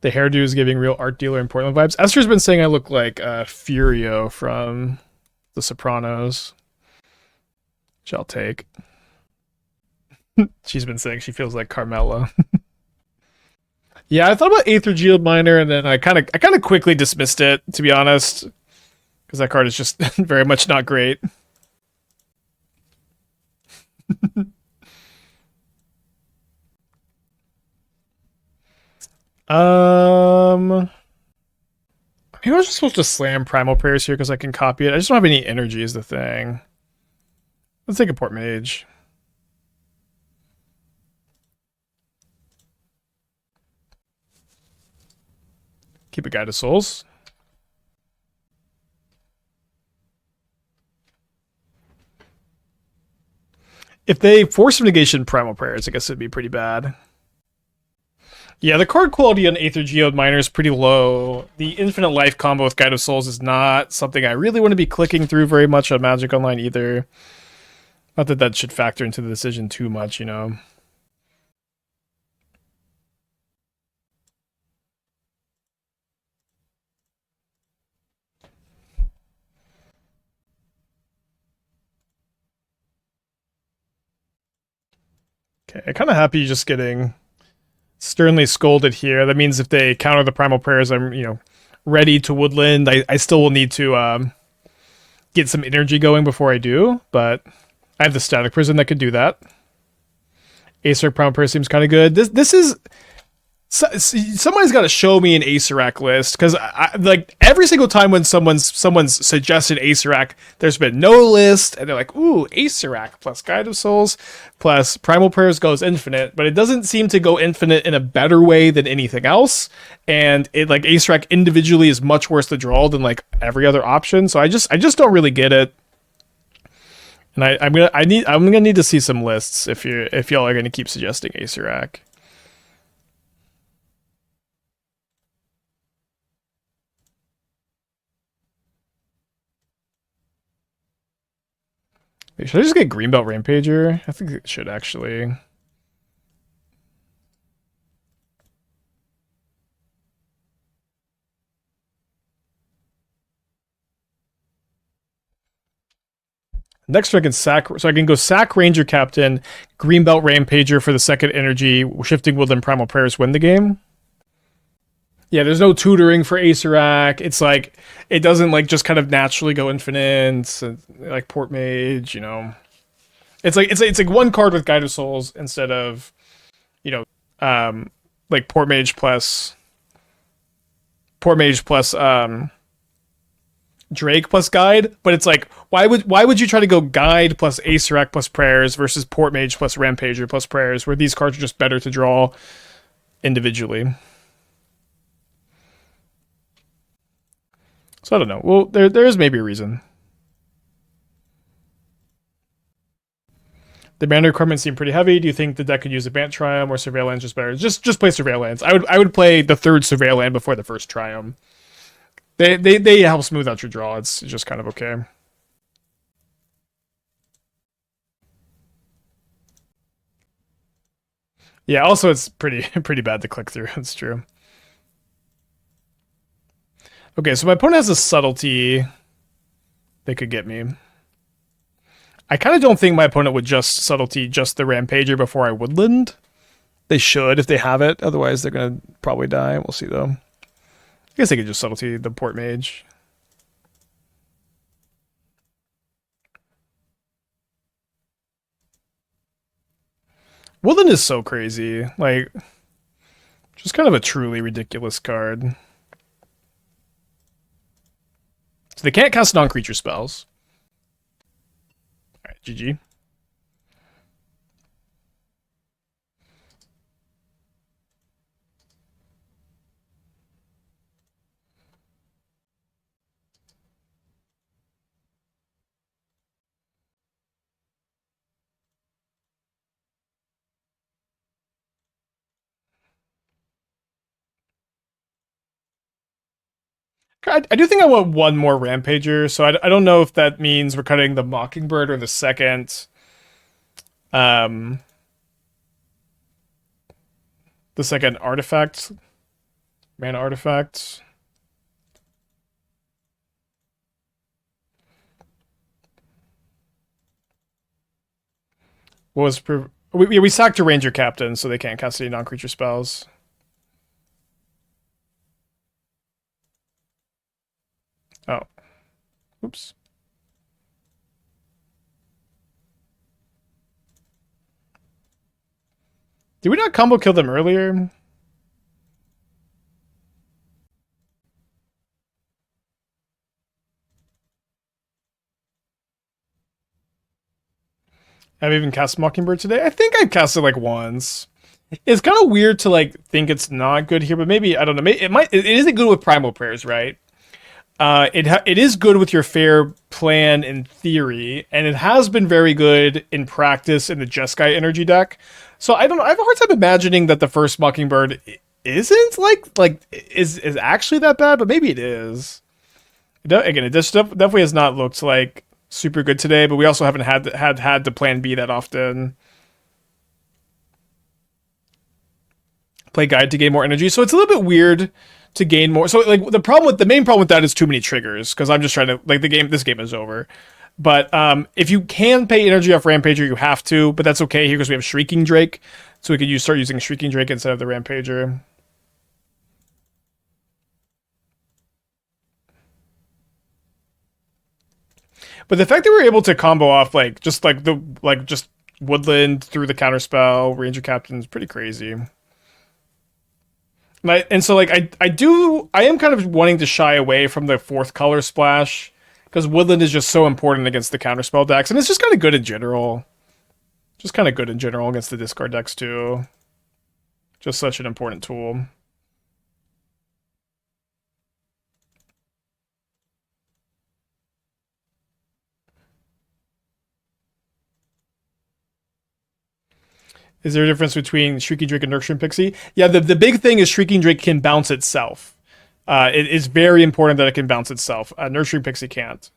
The hairdo is giving real art dealer in Portland vibes. Esther's been saying I look like Furio from The Sopranos, which I'll take. She's been saying she feels like Carmela. Yeah, I thought about Aether Geode Miner, and then I kind of quickly dismissed it, to be honest, because that card is just very much not great. Maybe I was just supposed to slam Primal Prayers here because I can copy it. I just don't have any energy is the thing. Let's take a Port-Mage. Keep a Guide of Souls. If they force negation Primal Prayers, I guess it'd be pretty bad. Yeah, the card quality on Aether Geode Miner is pretty low. The Infinite Life combo with Guide of Souls is not something I really want to be clicking through very much on Magic Online either. Not that that should factor into the decision too much, you know. Okay, I'm kind of happy just getting Sternly Scolded here. That means if they counter the Primal Prayers, I'm, you know, ready to Woodland. I still will need to get some energy going before I do, but I have the Static Prison that could do that. Acer Primal Prayer seems kind of good. This is... somebody's got to show me an Acerak list, because like every single time when someone's suggested Acerak, there's been no list, and they're like, ooh, Acerak plus Guide of Souls plus Primal Prayers goes infinite, but it doesn't seem to go infinite in a better way than anything else, and it like Acerak individually is much worse to draw than like every other option, so I just don't really get it. And I'm gonna need to see some lists if y'all are gonna keep suggesting Acerak. Should I just get Greenbelt Rampager? I think it should actually. Next, I can sack. So I can go sack Ranger-Captain, Greenbelt Rampager for the second energy, Shifting Woodland, Primal Prayers, win the game. Yeah, there's no tutoring for Acerak. It's like it doesn't like just kind of naturally go infinite, like Port-Mage, you know. It's like one card with Guide of Souls instead of, you know, like Port-Mage plus Drake plus Guide, but it's like, why would you try to go Guide plus Acerec plus Prayers versus Port-Mage plus Rampager plus Prayers, where these cards are just better to draw individually? So I don't know. Well, there is maybe a reason. The mana requirements seem pretty heavy. Do you think the deck could use a Bant Triumph or Surveillance just better? Just play Surveillance. I would play the third Surveillance before the first Triumph. They help smooth out your draw. It's just kind of okay. Yeah, also it's pretty bad to click through. It's true. Okay, so my opponent has a Subtlety they could get me. I kind of don't think my opponent would just Subtlety just the Rampager before I Woodland. They should if they have it. Otherwise, they're going to probably die. We'll see, though. I guess they could just Subtlety the Port-Mage. Woodland is so crazy. Like, just kind of a truly ridiculous card. So they can't cast non-creature spells. Alright, GG. I do think I want one more Rampager, so I don't know if that means we're cutting the Mockingbird or the second artifact, mana artifact. What was we sacked a Ranger-Captain, so they can't cast any non-creature spells. Oh. Oops. Did we not combo kill them earlier? I've even cast Mockingbird today. I think I've cast it like once. It's kind of weird to like think it's not good here, but maybe I don't know. It isn't good with Primal Prayers, right? It is good with your fair plan in theory, and it has been very good in practice in the Jeskai energy deck. So I don't know. I have a hard time imagining that the first Mockingbird isn't is actually that bad, but maybe it is. Again, it just definitely has not looked like super good today, but we also haven't had to plan B that often. Play Guide to gain more energy, so it's a little bit weird to gain more. So like the main problem with that is too many triggers, because I'm just trying to like this game is over. But if you can pay energy off Rampager, you have to, but that's okay here because we have Shrieking Drake, so we could start using Shrieking Drake instead of the Rampager. But the fact that we're able to combo off just Woodland through the counterspell, Ranger-Captain is pretty crazy. And so I am kind of wanting to shy away from the fourth color splash, because Woodland is just so important against the counterspell decks, and it's just kind of good in general. Just kind of good in general against the discard decks too. Just such an important tool. Is there a difference between Shrieking Drake and Nurturing Pixie? Yeah, the big thing is Shrieking Drake can bounce itself. It is very important that it can bounce itself. Nurturing Pixie can't.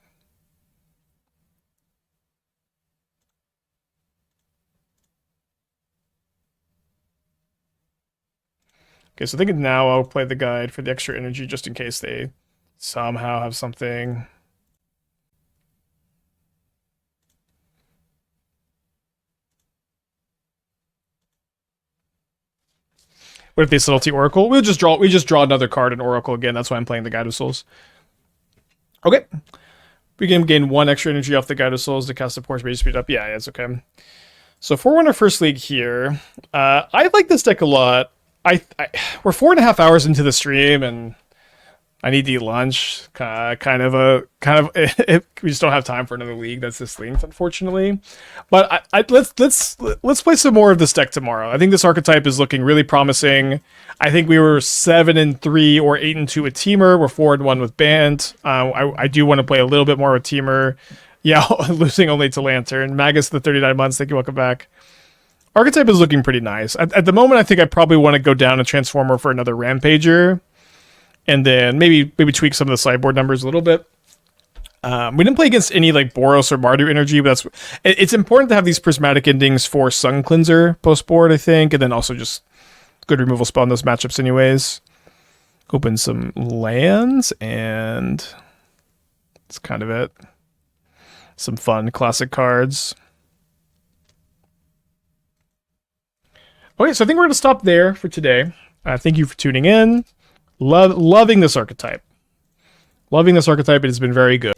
Okay, so I think now I'll play the Guide for the extra energy just in case they somehow have something. What if they Subtlety Oracle? We just draw another card in Oracle again. That's why I'm playing the Guide of Souls. Okay. We can gain one extra energy off the Guide of Souls to cast the Port-Mage speed up. Yeah, it's okay. So 4-1 our first league here. I like this deck a lot. We're 4.5 hours into the stream, and I need to eat lunch. We just don't have time for another league that's this length, unfortunately. But let's play some more of this deck tomorrow. I think this archetype is looking really promising. I think we were 7-3 or 8-2 with Teamer. We're 4-1 with Bant. I do want to play a little bit more with Teamer. Yeah, losing only to Lantern. Magus, the 39 months. Thank you. Welcome back. Archetype is looking pretty nice. At the moment, I think I probably want to go down a Transformer for another Rampager. And then maybe tweak some of the sideboard numbers a little bit. We didn't play against any like Boros or Mardu energy, but it's important to have these prismatic endings for Sun Cleanser post board, I think, and then also just good removal spell in those matchups anyways. Open some lands, and that's kind of it. Some fun classic cards. Okay, so I think we're going to stop there for today. Thank you for tuning in. Loving this archetype. Loving this archetype. It has been very good.